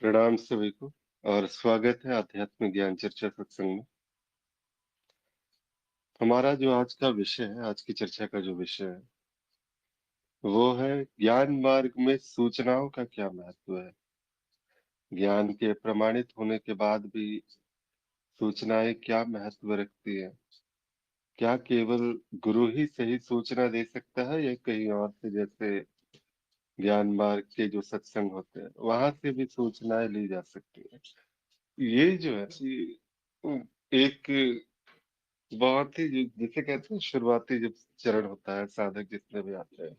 प्रणाम सभी को और स्वागत है आध्यात्मिक ज्ञान चर्चा सत्संग में। हमारा जो आज का विषय है, आज की चर्चा का जो विषय है, वो है ज्ञान मार्ग में सूचनाओं का क्या महत्व है। ज्ञान के प्रमाणित होने के बाद भी सूचनाएं क्या महत्व रखती है। क्या केवल गुरु ही सही सूचना दे सकता है या कहीं और से, जैसे ज्ञान मार्ग के जो सत्संग होते हैं वहां से भी सूचनाएं ली जा सकती है। ये जो है एक बहुत ही जिसे कहते हैं शुरुआती जब चरण होता है, साधक जितने भी आते हैं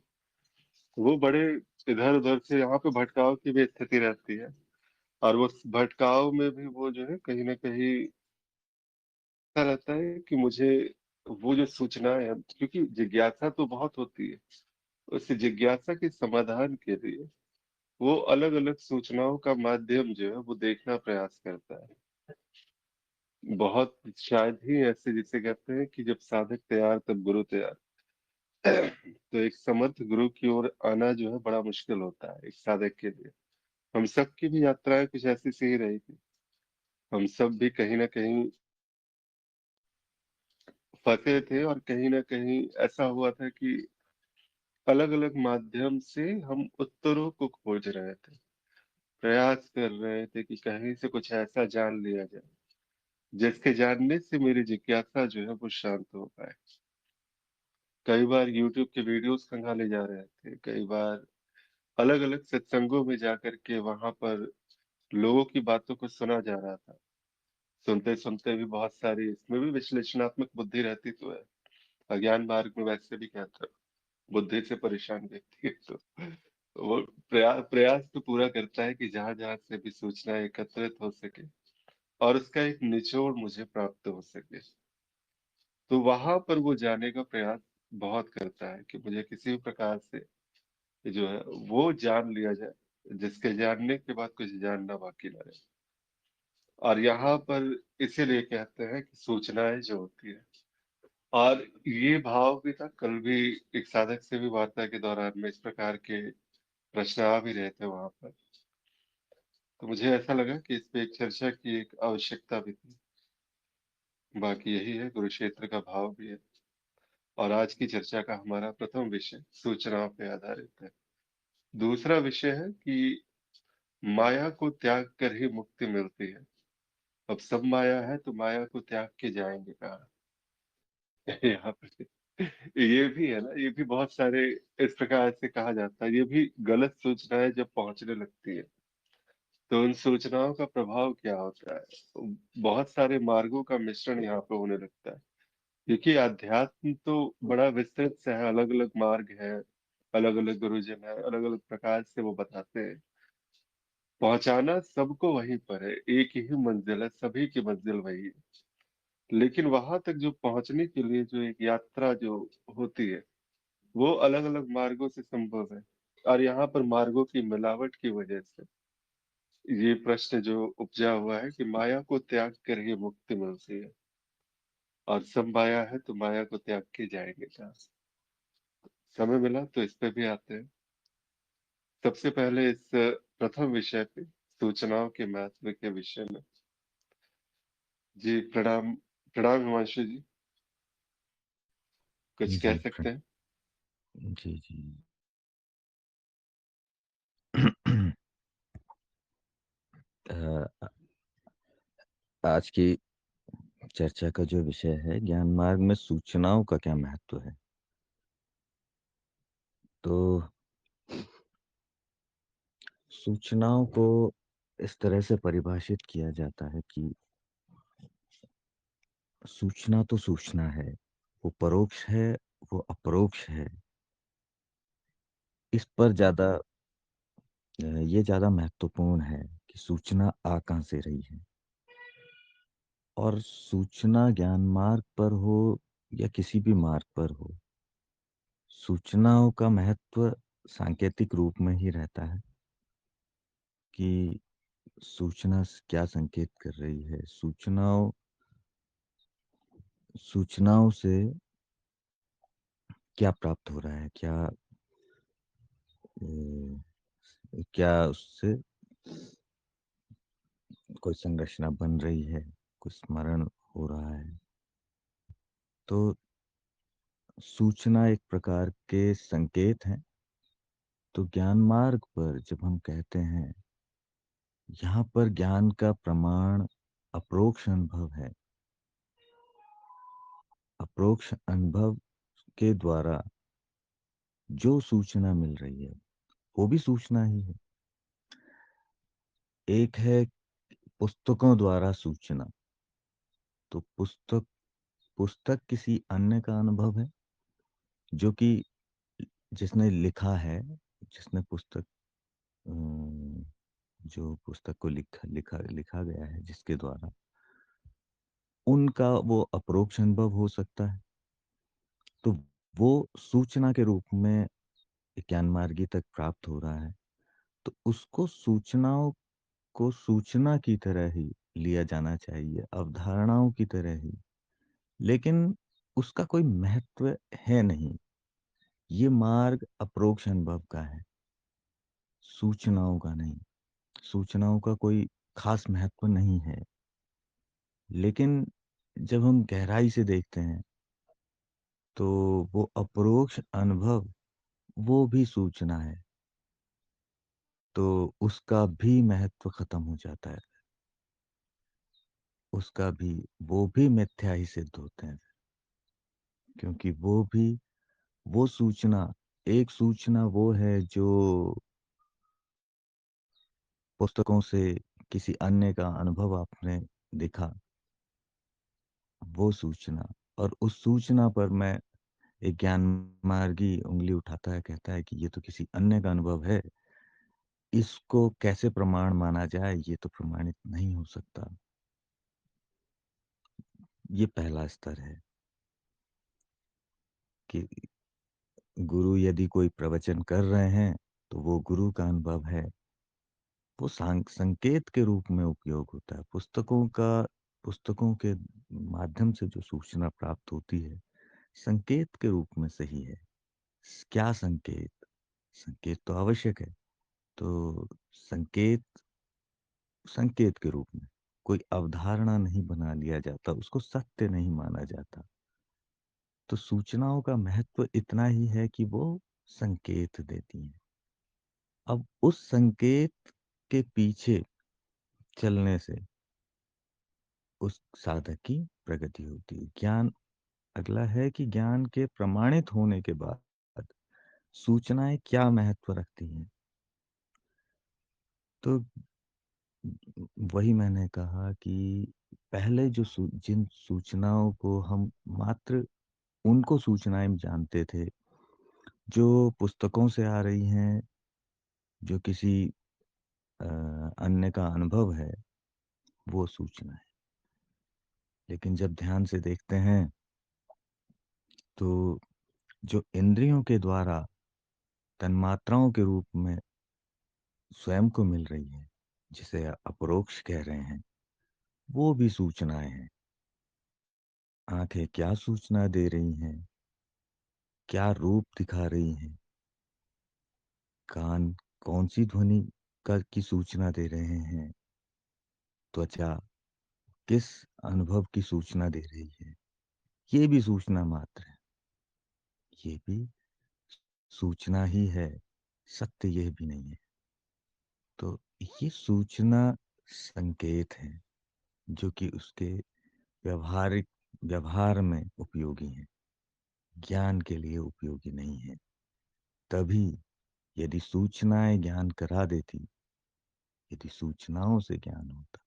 वो बड़े इधर उधर से यहाँ पे भटकाव की भी स्थिति रहती है। और वो भटकाव में भी वो जो है कहीं ना कहीं ऐसा रहता है कि मुझे वो जो सूचनाएं है, क्योंकि जिज्ञासा तो बहुत होती है, उस जिज्ञासा के समाधान के लिए वो अलग अलग सूचनाओं का माध्यम जो है वो देखना प्रयास करता है। बहुत शायद ही ऐसे जिसे कहते हैं कि जब साधक तैयार तब गुरु तैयार। तो एक समर्थ गुरु की ओर आना जो है बड़ा मुश्किल होता है एक साधक के लिए। हम सब की भी यात्राएं कुछ ऐसी सी ही रही थी। हम सब भी कहीं ना कहीं फंसे थे और कहीं ना कहीं ऐसा हुआ था कि अलग अलग माध्यम से हम उत्तरों को खोज रहे थे, प्रयास कर रहे थे कि कहीं से कुछ ऐसा जान लिया जाए जिसके जानने से मेरी जिज्ञासा जो है वो शांत हो पाए। कई बार यूट्यूब के वीडियोस खंगाले जा रहे थे, कई बार अलग अलग सत्संगों में जाकर के वहां पर लोगों की बातों को सुना जा रहा था। सुनते सुनते भी बहुत सारी इसमें भी विश्लेषणात्मक बुद्धि रहती तो है। अज्ञान मार्ग में वैसे भी क्या था, बुद्धि से परेशान व्यक्ति है तो वो प्रयास तो पूरा करता है कि जहां जहां से भी सूचना एकत्रित हो सके और उसका एक निचोड़ मुझे प्राप्त हो सके, तो वहां पर वो जाने का प्रयास बहुत करता है कि मुझे किसी भी प्रकार से जो है वो जान लिया जाए जिसके जानने के बाद कुछ जानना बाकी ना रहे। और यहाँ पर इसीलिए कहते हैं कि सूचनाएं जो होती है, और ये भाव भी था, कल भी एक साधक से भी वार्ता के दौरान में इस प्रकार के प्रश्न आ भी रहे थे वहां पर। तो मुझे ऐसा लगा कि इस पे एक चर्चा की एक आवश्यकता भी थी। बाकी यही है, कुरुक्षेत्र का भाव भी है। और आज की चर्चा का हमारा प्रथम विषय सूचनाओं पे आधारित है। दूसरा विषय है कि माया को त्याग कर ही मुक्ति मिलती है। अब सब माया है तो माया को त्याग के जाएंगे कहाँ। यहाँ पे ये भी है ना, ये भी बहुत सारे इस प्रकार से कहा जाता है, ये भी गलत सूचनाएं जब पहुंचने लगती है तो उन सूचनाओं का प्रभाव क्या होता है। बहुत सारे मार्गों का मिश्रण यहाँ पे होने लगता है, क्योंकि अध्यात्म तो बड़ा विस्तृत सा है, अलग अलग मार्ग है, अलग अलग गुरुजन है, अलग अलग प्रकार से वो बताते हैं। पहुंचाना सबको वहीं पर है, एक ही मंजिल है, सभी की मंजिल वही है। लेकिन वहां तक जो पहुंचने के लिए जो एक यात्रा जो होती है वो अलग अलग मार्गों से संभव है। और यहाँ पर मार्गों की मिलावट की वजह से ये प्रश्न जो उपजा हुआ है कि माया को त्याग कर ही मुक्ति मिलती है, और सब माया है तो माया को त्याग के जाएंगे कहाँ। समय मिला तो इस पे भी आते हैं। सबसे पहले इस प्रथम विषय पे, सूचनाओं के महत्व के विषय में। जी प्रणाम। प्रणाम हिमांशु जी, कुछ कह जी सकते हैं? जी जी। अ, आज की चर्चा का जो विषय है, ज्ञान मार्ग में सूचनाओं का क्या महत्व है। तो सूचनाओं को इस तरह से परिभाषित किया जाता है कि सूचना तो सूचना है, वो परोक्ष है, वो अपरोक्ष है। इस पर ये ज़्यादा महत्वपूर्ण है कि सूचना आ कहाँ से रही है। और सूचना ज्ञान मार्ग पर हो या किसी भी मार्ग पर हो, सूचनाओं का महत्व सांकेतिक रूप में ही रहता है कि सूचना क्या संकेत कर रही है। सूचनाओं से क्या प्राप्त हो रहा है, क्या उससे कोई संरचना बन रही है, कोई स्मरण हो रहा है। तो सूचना एक प्रकार के संकेत हैं। तो ज्ञान मार्ग पर जब हम कहते हैं, यहाँ पर ज्ञान का प्रमाण अप्रोक्ष अनुभव है। अप्रोक्ष अनुभव के द्वारा जो सूचना मिल रही है, वो भी सूचना ही है। एक है पुस्तकों द्वारा सूचना। तो पुस्तक पुस्तक किसी अन्य का अनुभव है, जो कि जिसने लिखा है, जिसने पुस्तक अम, जो पुस्तक को लिखा लिखा लिखा गया है, जिसके द्वारा, उनका वो अप्रोक्ष अनुभव हो सकता है। तो वो सूचना के रूप में ज्ञान मार्गी तक प्राप्त हो रहा है। तो उसको सूचनाओं को सूचना की तरह ही लिया जाना चाहिए, अवधारणाओं की तरह ही। लेकिन उसका कोई महत्व है नहीं। ये मार्ग अप्रोक्ष अनुभव का है, सूचनाओं का नहीं। सूचनाओं का कोई खास महत्व नहीं है। लेकिन जब हम गहराई से देखते हैं, तो वो अप्रोक्ष अनुभव, वो भी सूचना है। तो उसका भी महत्व खत्म हो जाता है। उसका भी, वो भी मिथ्या ही सिद्ध होते हैं। क्योंकि वो भी, वो सूचना, एक सूचना वो है जो पुस्तकों से किसी अन्य का अनुभव आपने देखा, वो सूचना। और उस सूचना पर मैं, एक ज्ञान मार्गी उंगली उठाता है, कहता है कि ये तो किसी अन्य का अनुभव है, इसको कैसे प्रमाण माना जाए, ये तो प्रमाणित नहीं हो सकता। ये पहला स्तर है कि गुरु यदि कोई प्रवचन कर रहे हैं, तो वो गुरु का अनुभव है। वो संकेत के रूप में उपयोग होता है। पुस्तकों के माध्यम से जो सूचना प्राप्त होती है, संकेत के रूप में सही है। क्या संकेत? संकेत तो आवश्यक है। तो संकेत, संकेत के रूप में कोई अवधारणा नहीं बना लिया जाता, उसको सत्य नहीं माना जाता। तो सूचनाओं का महत्व इतना ही है कि वो संकेत देती हैं। अब उस संकेत के पीछे चलने से उस साधक की प्रगति होती है। ज्ञान, अगला है कि ज्ञान के प्रमाणित होने के बाद सूचनाएं क्या महत्व रखती हैं। तो वही मैंने कहा कि पहले जिन सूचनाओं को हम मात्र उनको सूचनाएं जानते थे, जो पुस्तकों से आ रही हैं, जो किसी अ, अन्य का अनुभव है, वो सूचना है। लेकिन जब ध्यान से देखते हैं, तो जो इंद्रियों के द्वारा तन्मात्राओं के रूप में स्वयं को मिल रही है, जिसे अपरोक्ष कह रहे हैं, वो भी सूचनाएं हैं। आंखें क्या सूचना दे रही हैं, क्या रूप दिखा रही हैं, कान कौन सी ध्वनि का की सूचना दे रहे हैं, त्वचा किस अनुभव की सूचना दे रही है, ये भी सूचना मात्र है। ये भी सूचना ही है, सत्य यह भी नहीं है। तो ये सूचना संकेत है, जो कि उसके व्यवहारिक व्यवहार में उपयोगी है, ज्ञान के लिए उपयोगी नहीं है। तभी यदि सूचनाएं ज्ञान करा देती, यदि सूचनाओं से ज्ञान होता,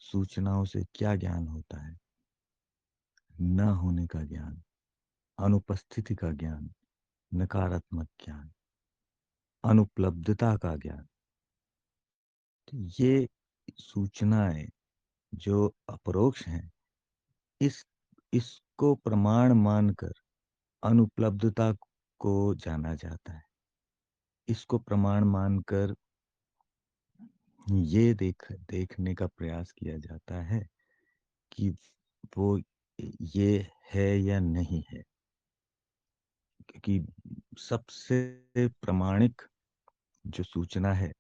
सूचनाओं से क्या ज्ञान होता है? न होने का ज्ञान, अनुपस्थिति का ज्ञान, नकारात्मक ज्ञान, अनुपलब्धता का ज्ञान। तो ये सूचनाएं जो अपरोक्ष हैं, इस इसको प्रमाण मानकर अनुपलब्धता को जाना जाता है। इसको प्रमाण मानकर ये देखने का प्रयास किया जाता है कि वो ये है या नहीं है। क्योंकि सबसे प्रमाणिक जो सूचना है,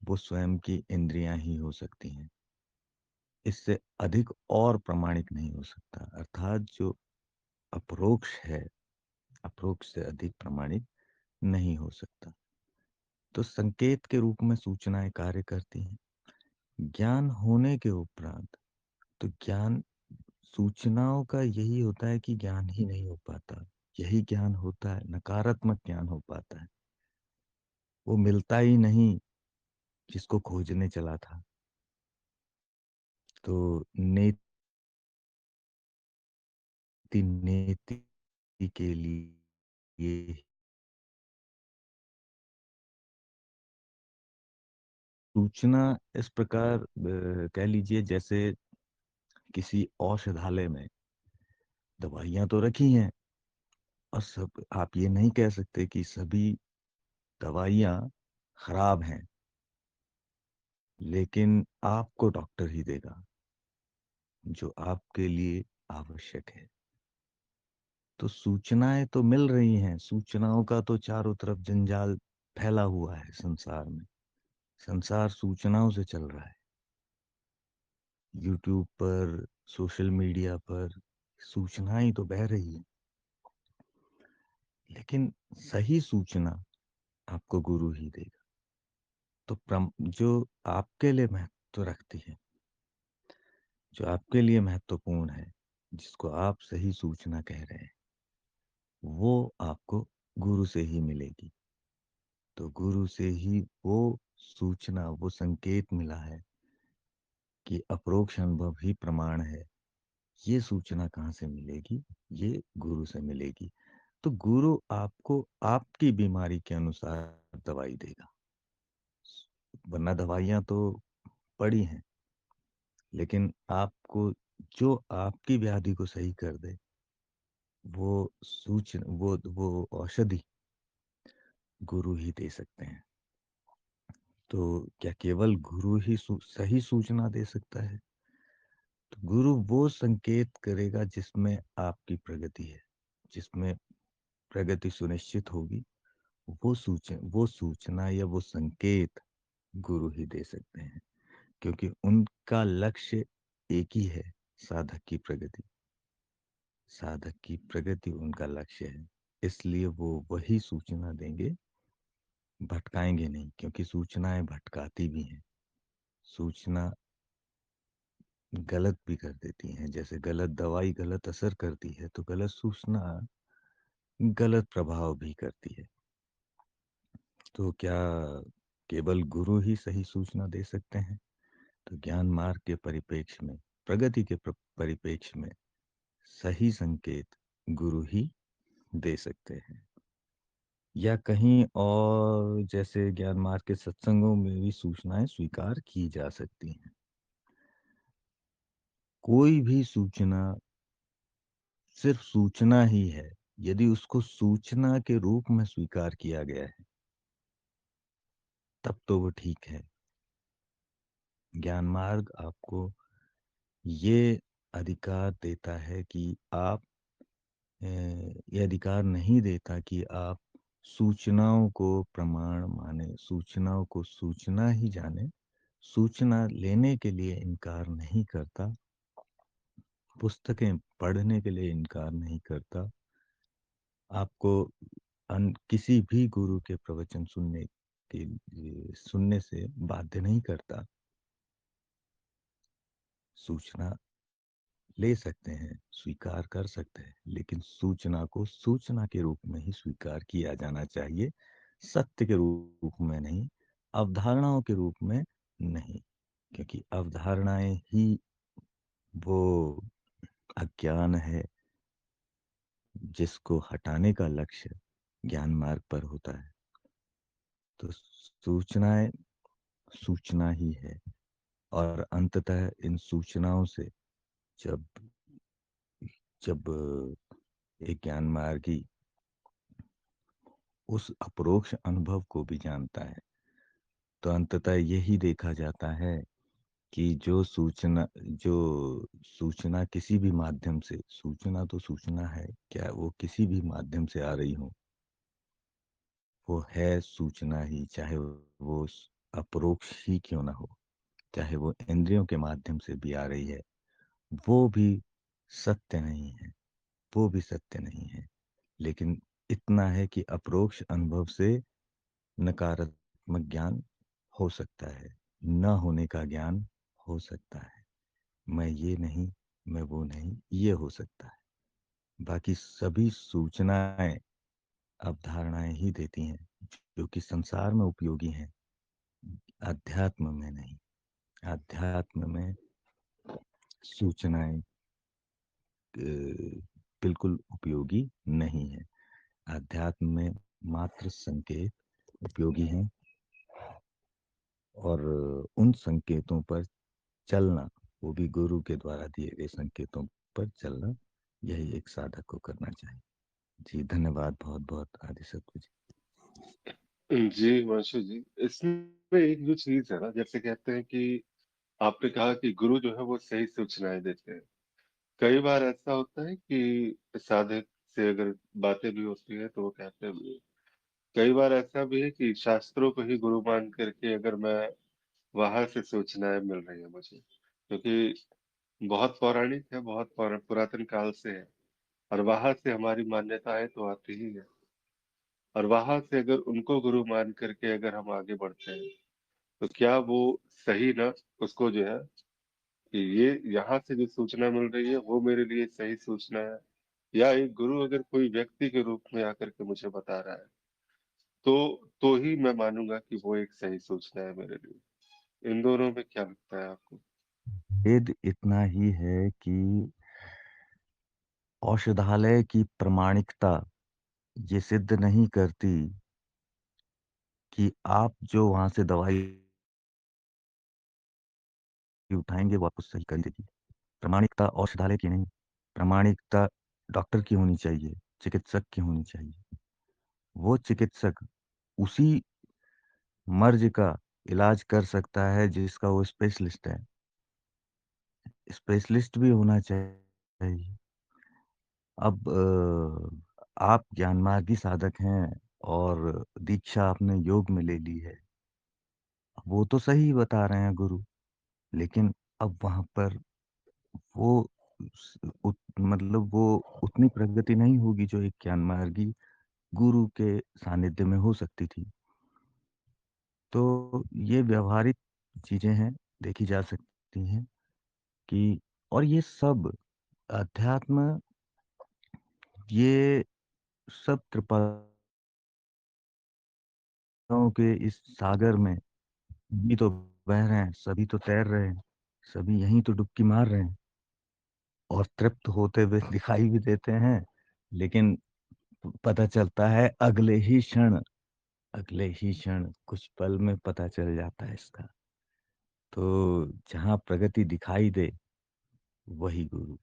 वो स्वयं की इंद्रियां ही हो सकती हैं। इससे अधिक और प्रामाणिक नहीं हो सकता। अर्थात जो अपरोक्ष है, अपरोक्ष से अधिक प्रामाणिक नहीं हो सकता। तो संकेत के रूप में सूचनाएं कार्य करती हैं। ज्ञान होने के उपरांत, तो ज्ञान, सूचनाओं का यही होता है कि ज्ञान ही नहीं हो पाता। यही ज्ञान होता है, नकारात्मक ज्ञान हो पाता है। वो मिलता ही नहीं जिसको खोजने चला था। तो नेति नेति के लिए सूचना इस प्रकार कह लीजिए, जैसे किसी औषधालय में दवाइयां तो रखी हैं, और सब, आप ये नहीं कह सकते कि सभी दवाइयां खराब हैं, लेकिन आपको डॉक्टर ही देगा जो आपके लिए आवश्यक है। तो सूचनाएं तो मिल रही हैं, सूचनाओं का तो चारों तरफ जंजाल फैला हुआ है संसार में। संसार सूचनाओं से चल रहा है। यूट्यूब पर, सोशल मीडिया पर सूचनाएं तो बह रही है, लेकिन सही सूचना आपको गुरु ही देगा। तो जो आपके लिए महत्व रखती है, जो आपके लिए महत्वपूर्ण है, जिसको आप सही सूचना कह रहे हैं, वो आपको गुरु से ही मिलेगी। तो गुरु से ही वो सूचना, वो संकेत मिला है कि अपरोक्ष अनुभव ही प्रमाण है। ये सूचना कहाँ से मिलेगी? ये गुरु से मिलेगी। तो गुरु आपको आपकी बीमारी के अनुसार दवाई देगा। वरना दवाइयां तो पड़ी हैं, लेकिन आपको जो आपकी व्याधि को सही कर दे, वो सूचना, वो औषधि गुरु ही दे सकते हैं। तो क्या केवल गुरु ही सही सूचना दे सकता है? तो गुरु वो संकेत करेगा जिसमें आपकी प्रगति है, जिसमें प्रगति सुनिश्चित होगी। वो सूचना या वो संकेत गुरु ही दे सकते हैं, क्योंकि उनका लक्ष्य एक ही है, साधक की प्रगति। साधक की प्रगति उनका लक्ष्य है, इसलिए वो वही सूचना देंगे, भटकाएंगे नहीं, क्योंकि सूचनाएं भटकाती भी हैं। सूचना गलत भी कर देती हैं, जैसे गलत दवाई गलत असर करती है, तो गलत सूचना गलत प्रभाव भी करती है। तो क्या केवल गुरु ही सही सूचना दे सकते हैं? तो ज्ञान मार्ग के परिप्रेक्ष्य में, प्रगति के परिप्रेक्ष्य में सही संकेत गुरु ही दे सकते हैं। या कहीं और, जैसे ज्ञान मार्ग के सत्संगों में भी सूचनाएं स्वीकार की जा सकती हैं। कोई भी सूचना सिर्फ सूचना ही है, यदि उसको सूचना के रूप में स्वीकार किया गया है, तब तो वो ठीक है। ज्ञान मार्ग आपको ये अधिकार देता है कि आप, ये अधिकार नहीं देता कि आप सूचनाओं को प्रमाण माने, सूचनाओं को सूचना ही जाने। सूचना लेने के लिए इनकार नहीं करता, पुस्तकें पढ़ने के लिए इनकार नहीं करता, आपको किसी भी गुरु के प्रवचन के सुनने से बाध्य नहीं करता। सूचना ले सकते हैं, स्वीकार कर सकते हैं, लेकिन सूचना को सूचना के रूप में ही स्वीकार किया जाना चाहिए, सत्य के रूप में नहीं, अवधारणाओं के रूप में नहीं। क्योंकि अवधारणाएं ही वो अज्ञान है जिसको हटाने का लक्ष्य ज्ञान मार्ग पर होता है। तो सूचनाएं सूचना ही है, और अंततः इन सूचनाओं से जब जब एक ज्ञान मार्गी उस अपरोक्ष अनुभव को भी जानता है, तो अंततः यही देखा जाता है कि जो सूचना किसी भी माध्यम से, सूचना तो सूचना है, क्या वो किसी भी माध्यम से आ रही हो, वो है सूचना ही, चाहे वो अपरोक्ष ही क्यों ना हो। चाहे वो इंद्रियों के माध्यम से भी आ रही है, वो भी सत्य नहीं है, वो भी सत्य नहीं है। लेकिन इतना है कि अपरोक्ष अनुभव से नकारात्मक ज्ञान हो सकता है, न होने का ज्ञान हो सकता है। मैं ये नहीं, मैं वो नहीं, ये हो सकता है। बाकी सभी सूचनाएं अवधारणाएं ही देती हैं, जो कि संसार में उपयोगी हैं, अध्यात्म में नहीं। अध्यात्म में सूचनाएं बिल्कुल उपयोगी नहीं है। अध्यात्म में मात्र संकेत उपयोगी हैं, और उन संकेतों पर चलना, वो भी गुरु के द्वारा दिए गए संकेतों पर चलना, यही एक साधक को करना चाहिए। जी धन्यवाद बहुत बहुत आदि सत्व जी। जी हिमांशु जी, इसमें एक जो चीज है ना, जैसे कहते हैं कि आपने कहा कि गुरु जो है वो सही सूचनाएं देते हैं। कई बार ऐसा होता है कि साधक से अगर बातें भी होती है तो वो कहते भी हैं। कई बार ऐसा भी है कि शास्त्रों को ही गुरु मान करके अगर मैं वहां से सूचनाएं मिल रही है मुझे, क्योंकि बहुत पौराणिक है, बहुत पुरातन काल से है, और वहां से हमारी मान्यताएं तो आती ही है। और वहां से अगर उनको गुरु मान करके अगर हम आगे बढ़ते हैं, तो क्या वो सही ना, उसको जो है कि ये यहाँ से जो सूचना मिल रही है वो मेरे लिए सही सूचना है, या एक गुरु अगर कोई व्यक्ति के रूप में आकर के मुझे बता रहा है, तो तो ही मैं मानूंगा कि वो एक सही सूचना है मेरे लिए। इन दोनों में क्या लगता है आपको? भेद इतना ही है कि औषधालय की प्रामाणिकता ये सिद्ध नहीं करती कि आप जो वहां से दवाई उठाएंगे वो आपको सही कर देगी। प्रामाणिकता औषधालय की नहीं, प्रामाणिकता डॉक्टर की होनी चाहिए, चिकित्सक की होनी चाहिए। वो चिकित्सक उसी मर्ज का इलाज कर सकता है जिसका वो स्पेशलिस्ट है। स्पेशलिस्ट भी होना चाहिए। अब आप ज्ञानमार्गी साधक हैं और दीक्षा आपने योग में ले ली है, वो तो सही बता रहे हैं गुरु, लेकिन अब वहां पर वो मतलब वो उतनी प्रगति नहीं होगी जो एक ज्ञानमार्गी गुरु के सानिध्य में हो सकती थी। तो ये व्यवहारिक चीजें हैं, देखी जा सकती हैं कि, और ये सब अध्यात्म, ये सब कृपाओं के इस सागर में सभी तो बह रहे हैं, सभी तो तैर रहे हैं, सभी यहीं तो डुबकी मार रहे हैं और तृप्त होते हुए दिखाई भी देते हैं। लेकिन पता चलता है अगले ही क्षण कुछ पल में पता चल जाता है इसका। तो जहाँ प्रगति दिखाई दे वही गुरु।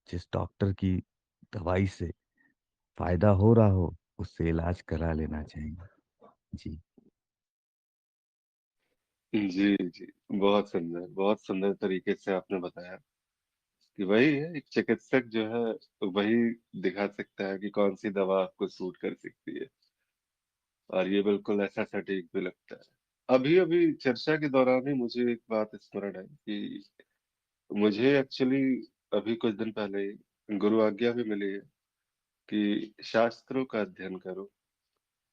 जिस डॉक्टर की दवाई से फायदा हो रहा हो उससे इलाज करा लेना चाहिए। जी। जी जी, बहुत सुंदर तरीके से आपने बताया कि वही है, एक चिकित्सक जो है वही दिखा सकता है कि कौन सी दवा आपको सूट कर सकती है। और ये बिल्कुल ऐसा सटीक भी लगता है। अभी अभी चर्चा के दौरान ही मुझे एक बात स्मरण है कि मुझे एक्चुअली अभी कुछ दिन पहले ही गुरु आज्ञा भी मिली है कि शास्त्रों का अध्ययन करो।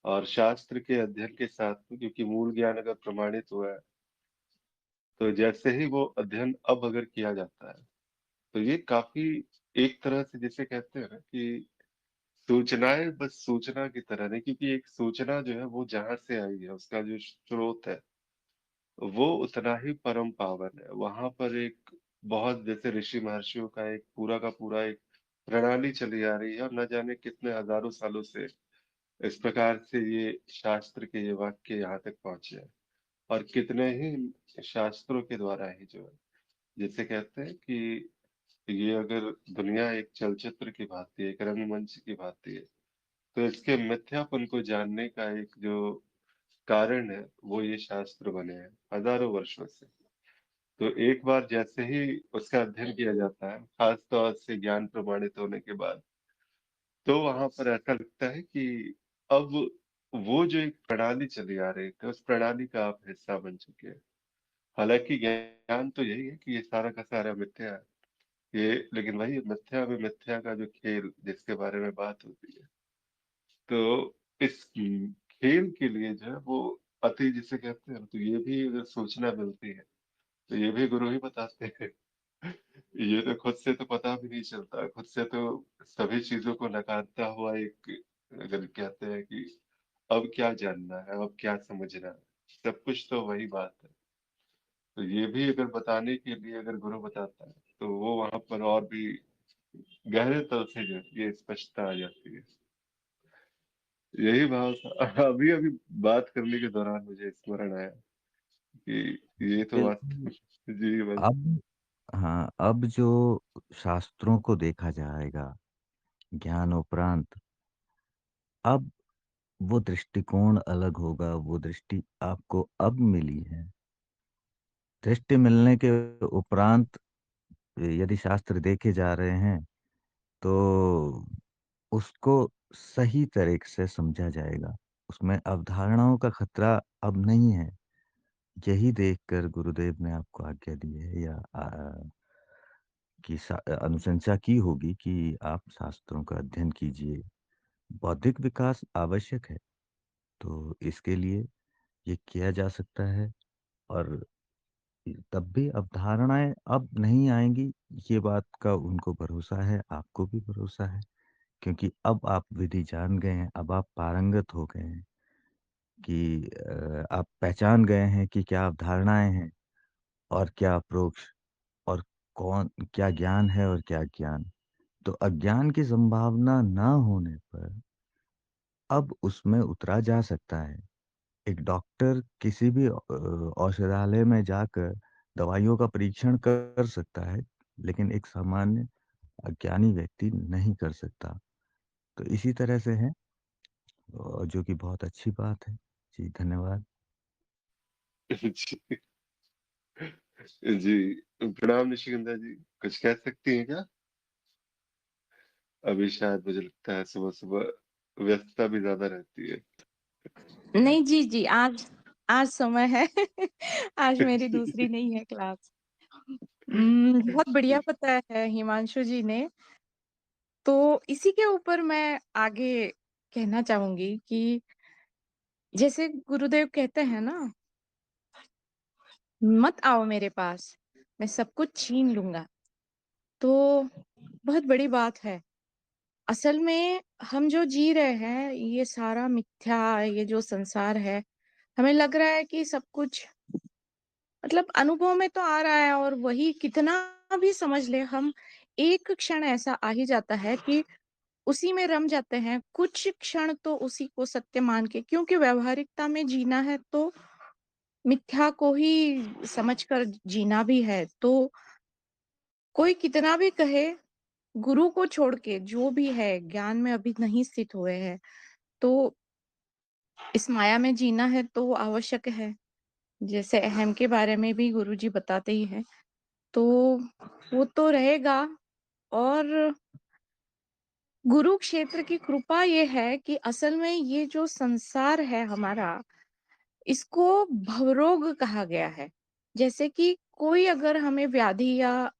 और शास्त्र के अध्ययन के साथ में, क्योंकि मूल ज्ञान अगर प्रमाणित हुआ है, तो जैसे ही वो अध्ययन अब अगर किया जाता है, तो ये काफी एक तरह से जिसे कहते हैं ना कि सूचनाएं बस सूचना की तरह नहीं, क्योंकि एक सूचना जो है वो जहां से आई है उसका जो स्रोत है वो उतना ही परम पावन है। वहां पर एक बहुत जैसे ऋषि महर्षियों का एक पूरा का पूरा एक प्रणाली चली आ रही है, और न जाने कितने हजारों सालों से इस प्रकार से ये शास्त्र के ये वाक्य यहाँ तक पहुंचे हैं। और कितने ही शास्त्रों के द्वारा ही जो है, जिसे कहते हैं कि ये अगर दुनिया एक चलचित्र की भांति है, एक रंगमंच की भांति है, तो इसके मिथ्यापन को जानने का एक जो कारण है वो ये शास्त्र बने हैं हजारों वर्षों से। तो एक बार जैसे ही उसका अध्ययन किया जाता है, खास तौर से ज्ञान प्रमाणित होने के बाद, तो वहां पर ऐसा लगता है कि अब वो जो एक प्रणाली चली आ रही थी उस प्रणाली का आप हिस्सा बन चुके हैं। हालाँकि ज्ञान तो यही है कि ये सारा का सारा मिथ्या है। ये लेकिन वही मिथ्या में मिथ्या का जो खेल जिसके बारे में बात होती है, तो इस खेल के लिए जो है वो अति जिसे कहते हैं, तो ये भी अगर सूचना मिलती है, तो ये भी गुरु ही बताते हैं। ये तो खुद से तो पता भी नहीं चलता, खुद से तो सभी चीज़ों को नकारता हुआ एक अगर कहते हैं कि अब क्या जानना है, अब क्या समझना है, सब कुछ तो वही बात है। तो ये भी अगर बताने के लिए अगर गुरु बताता है, तो वो वहाँ पर और भी गहरे तल से जो है ये स्पष्टता आ जाती है। यही भाव था। अभी-अभी बात करने के दौरान मुझे स्मरण आया कि ये तो वास्तव बिल्कुल। में जी भाई। अब हाँ, अब जो शास्त्रों को देखा जाएगा, ज्ञान उपरांत, अब वो दृष्टिकोण अलग होगा, वो दृष्टि आपको अब मिली है। दृष्टि मिलने के उपरांत यदि शास्त्र देखे जा रहे हैं, तो उसको सही तरीके से समझा जाएगा। उसमें अवधारणाओं का खतरा अब नहीं है। यही देखकर गुरुदेव ने आपको आज्ञा दी है या अनुशंसा की होगी कि आप शास्त्रों का अध्ययन कीजिए। बौद्धिक विकास आवश्यक है, तो इसके लिए ये किया जा सकता है और तब भी अवधारणाएँ अब नहीं आएँगी, ये बात का उनको भरोसा है, आपको भी भरोसा है, क्योंकि अब आप विधि जान गए हैं, अब आप पारंगत हो गए हैं कि आप पहचान गए हैं कि क्या अवधारणाएँ हैं और क्या अप्रोक्ष और कौन क्या ज्ञान है और क्या अज्ञान। तो अज्ञान की संभावना ना होने पर अब उसमें उतरा जा सकता है। एक डॉक्टर किसी भी औषधालय में जाकर दवाइयों का परीक्षण कर सकता है, लेकिन एक सामान्य अज्ञानी व्यक्ति नहीं कर सकता। तो इसी तरह से है जो कि बहुत अच्छी बात है। जी, धन्यवाद। जी, जी। प्रणाम निशिगंधा जी। कुछ कह सकती हैं क्या? अभी शायद मुझे लगता है सुबह-सुबह व्यस्तता भी ज़्यादा रहती है। नहीं जी, जी, आज आज समय है। आज मेरी दूसरी जी, नहीं है क्लास। बहुत बढ़िया बताया है हिमांशु जी ने। तो इसी के ऊपर मैं आगे कहना चाहूँगी कि जैसे गुरुदेव कहते हैं ना, "मत आओ मेरे पास, मैं सब कुछ छीन लूँगा।" तो बहुत बड़ी बात है। असल में हम जो जी रहे हैं, ये सारा मिथ्या, ये जो संसार है, हमें लग रहा है कि सब कुछ मतलब अनुभव में तो आ रहा है और वही कितना भी समझ ले हम, एक क्षण ऐसा आ ही जाता है कि उसी में रम जाते हैं। कुछ क्षण तो उसी को सत्य मान के, क्योंकि व्यावहारिकता में जीना है तो मिथ्या को ही समझकर जीना भी है। तो कोई कितना भी कहे, गुरु को छोड़ के जो भी है ज्ञान में अभी नहीं स्थित हुए हैं, तो इस माया में जीना है तो आवश्यक है। जैसे अहम के बारे में भी गुरुजी बताते ही हैं। तो वो तो रहेगा। और गुरु क्षेत्र की कृपा ये है कि असल में ये जो संसार है हमारा, इसको भवरोग कहा गया है। जैसे कि कोई अगर हमें व्याधि या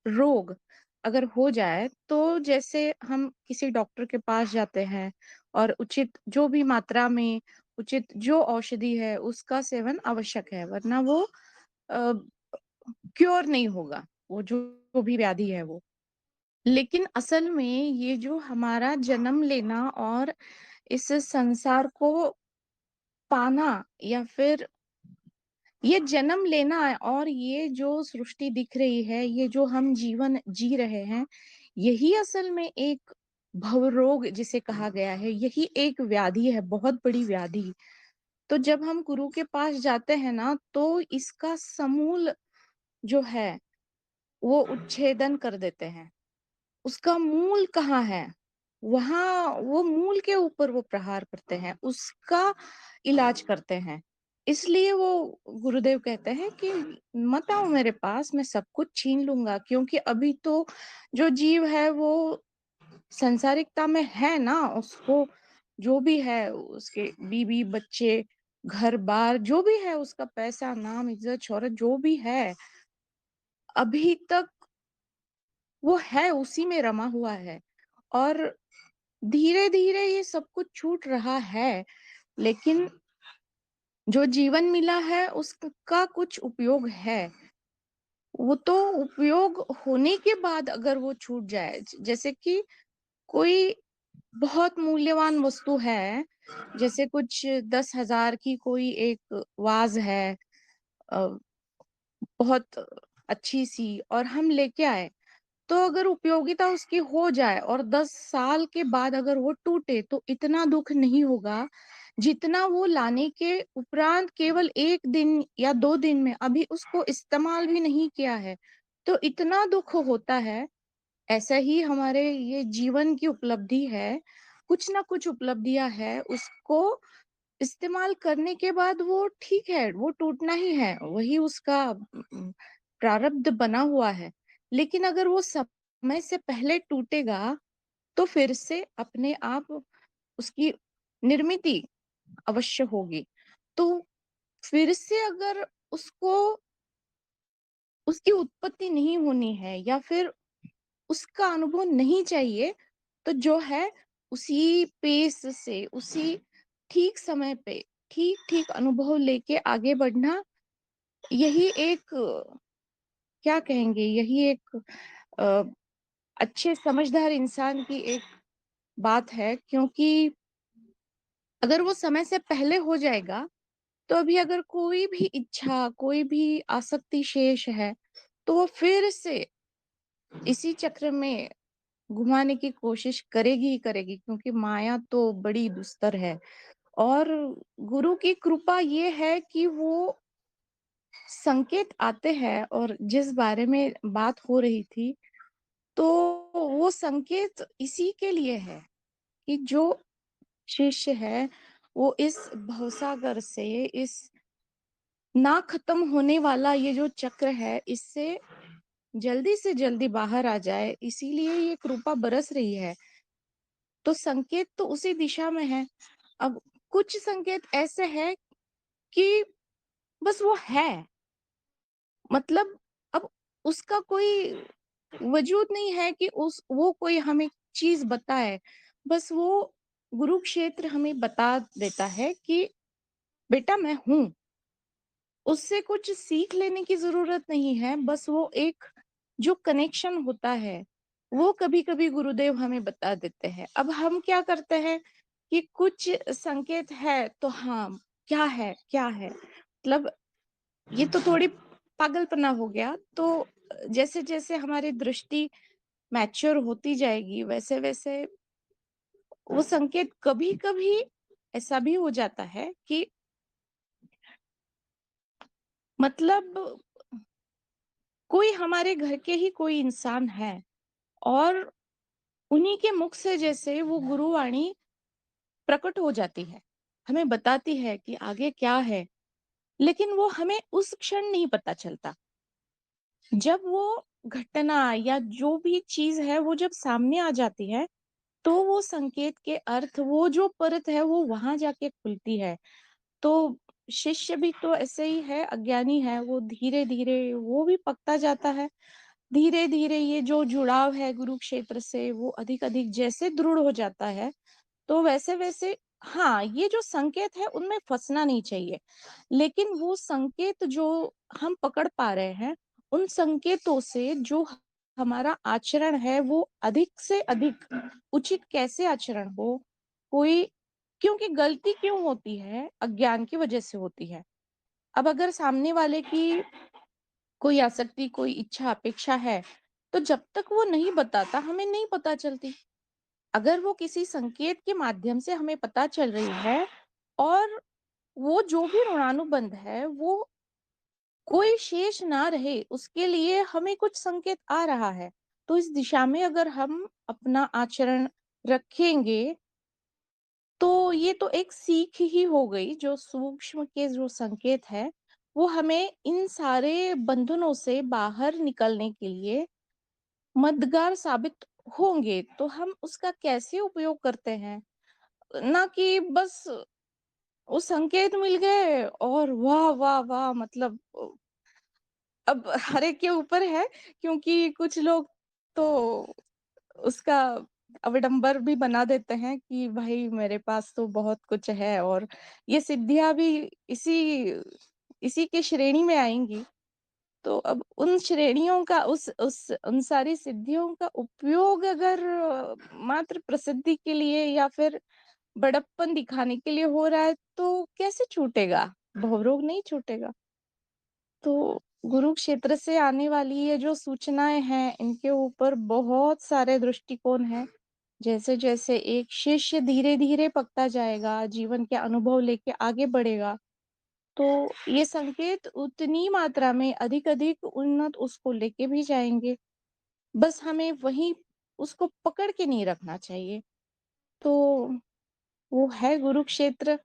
रोग अगर हो जाए, तो जैसे हम किसी डॉक्टर के पास जाते हैं और उचित जो भी मात्रा में उचित जो औषधि है उसका सेवन आवश्यक है, वरना वो अ, क्योर नहीं होगा, वो जो भी व्याधि है वो। लेकिन असल में ये जो हमारा जन्म लेना और इस संसार को पाना, या फिर ये जन्म लेना और ये जो सृष्टि दिख रही है, ये जो हम जीवन जी रहे हैं, यही असल में एक भवरोग जिसे कहा गया है, यही एक व्याधि है, बहुत बड़ी व्याधि। तो जब हम गुरु के पास जाते हैं ना, तो इसका समूल जो है, वो उच्छेदन कर देते हैं। उसका मूल कहाँ है? वहाँ वो मूल के ऊपर वो प्रहार करते हैं, उसका इलाज करते हैं। इसलिए वो गुरुदेव कहते हैं कि मत आओ मेरे पास, मैं सब कुछ छीन लूँगा, क्योंकि अभी तो जो जीव है वो सांसारिकता में है ना, उसको जो भी है उसके बीवी, बच्चे घर-बार जो भी है उसका पैसा, नाम, इज़्ज़त, शोहरत जो भी है, अभी तक वो है उसी में रमा हुआ है और धीरे-धीरे ये सब कुछ छूट रहा है, लेकिन जो जीवन मिला है उसका कुछ उपयोग है। वो तो उपयोग होने के बाद अगर वो छूट जाए, जैसे कि कोई बहुत मूल्यवान वस्तु है, जैसे कुछ 10,000 की कोई एक वाज़ है अ, बहुत अच्छी-सी और हम लेके आए, तो अगर उपयोगिता उसकी हो जाए और 10 साल के बाद अगर वो टूटे, तो इतना दुःख नहीं होगा, जितना वो लाने के उपरांत केवल 1 दिन या 2 दिन में अभी उसको इस्तेमाल भी नहीं किया है, तो इतना दुःख होता है। ऐसा ही हमारे ये जीवन की उपलब्धि है, कुछ ना कुछ उपलब्धियाँ हैं, उसको इस्तेमाल करने के बाद वो ठीक है, वो टूटना ही है, वही उसका प्रारब्ध बना हुआ है। लेकिन अगर वो समय से पहले टूटेगा, तो फिर से अपने आप उसकी निर्मिति अवश्य होगी। तो फिर से अगर उसको उसकी उत्पत्ति नहीं होनी है या फिर उसका अनुभव नहीं चाहिए, तो जो है उसी पेस से, उसी ठीक समय पे, ठीक-ठीक अनुभव लेके आगे बढ़ना, यही एक क्या कहेंगे, यही एक अ, अच्छे समझदार इंसान की एक बात है क्योंकि अगर वो समय से पहले हो जाएगा, तो अभी अगर कोई भी इच्छा, कोई भी आसक्ति शेष है, तो वो फिर से इसी चक्र में घुमाने की कोशिश करेगी ही करेगी क्योंकि माया तो बड़ी दुस्तर है और गुरु की कृपा ये है कि वो संकेत आते हैं और जिस बारे में बात हो रही थी, तो वो संकेत इसी के लिए है कि जो शिष्य है, वो इस भवसागर से, इस ना खत्म होने वाला ये जो चक्र है, इससे जल्दी से जल्दी बाहर आ जाए, इसीलिए ये कृपा बरस रही है। तो संकेत तो उसी दिशा में है। अब कुछ संकेत ऐसे हैं कि बस वो है, मतलब अब उसका कोई वजूद नहीं है कि उस वो कोई हमें चीज़ बताए। बस वो गुरु क्षेत्र हमें बता देता है कि बेटा मैं हूँ। उससे कुछ सीख लेने की ज़रूरत नहीं है, बस वो एक जो कनेक्शन होता है, वो कभी-कभी गुरुदेव हमें बता देते हैं। अब हम क्या करते हैं कि कुछ संकेत है तो हाँ, क्या है, क्या है? मतलब ये तो थोड़ी पागलपना हो गया। तो जैसे-जैसे हमारी दृष्टि मैच्योर होती जाएगी, वैसे-वैसे वो संकेत कभी-कभी ऐसा भी हो जाता है कि मतलब कोई हमारे घर के ही कोई इंसान है और उन्हीं के मुख से जैसे वो गुरुवाणी प्रकट हो जाती है, हमें बताती है कि आगे क्या है, लेकिन वो हमें उस क्षण नहीं पता चलता। जब वो घटना या जो भी चीज़ है वो जब सामने आ जाती है, तो वो संकेत के अर्थ, वो जो परत है वो वहाँ जाके खुलती है। तो शिष्य भी तो ऐसे ही है, अज्ञानी है, वो धीरे-धीरे वो भी पकता जाता है। धीरे-धीरे ये जो जुड़ाव है गुरु क्षेत्र से वो अधिक-अधिक जैसे दृढ़ हो जाता है, तो वैसे-वैसे हाँ, ये जो संकेत है उनमें फँसना नहीं चाहिए। लेकिन वो संकेत जो हम पकड़ पा रहे हैं, उन संकेतों से जो हमारा आचरण है वो अधिक से अधिक उचित कैसे आचरण हो, कोई क्योंकि गलती क्यों होती है? अज्ञान की वजह से होती है। अब अगर सामने वाले की कोई आसक्ति, कोई इच्छा, अपेक्षा है, तो जब तक वो नहीं बताता, हमें नहीं पता चलती। अगर वो किसी संकेत के माध्यम से हमें पता चल रही है और वो जो भी ऋणानुबंध है, वो कोई शेष ना रहे, उसके लिए हमें कुछ संकेत आ रहा है। तो इस दिशा में अगर हम अपना आचरण रखेंगे, तो ये तो एक सीख ही हो गई, जो सूक्ष्म के जो संकेत है, वो हमें इन सारे बंधनों से बाहर निकलने के लिए मददगार साबित होंगे। तो हम उसका कैसे उपयोग करते हैं? ना कि बस वो संकेत मिल गए और वाह वाह वाह, मतलब अब हर एक के ऊपर है, क्योंकि कुछ लोग तो उसका अवडंबर भी बना देते हैं कि भाई मेरे पास तो बहुत कुछ है, और ये सिद्धियां भी इसी इसी के श्रेणी में आएंगी। तो अब उन श्रेणियों का उस उन सारी सिद्धियों का उपयोग अगर मात्र प्रसिद्धि के लिए या फिर बड़प्पन दिखाने के लिए हो रहा है, तो कैसे छूटेगा? भवरोग नहीं छूटेगा। तो गुरु क्षेत्र से आने वाली ये जो सूचनाएं हैं, इनके ऊपर बहुत सारे दृष्टिकोण हैं। जैसे जैसे एक शिष्य धीरे धीरे पकता जाएगा, जीवन के अनुभव लेके आगे बढ़ेगा, तो ये संकेत उतनी मात्रा में अधिक अधिक उन्नत उसको लेके भी जाएंगे। बस हमें वही उसको पकड़ के नहीं रखना चाहिए। तो वो है गुरु क्षेत्र,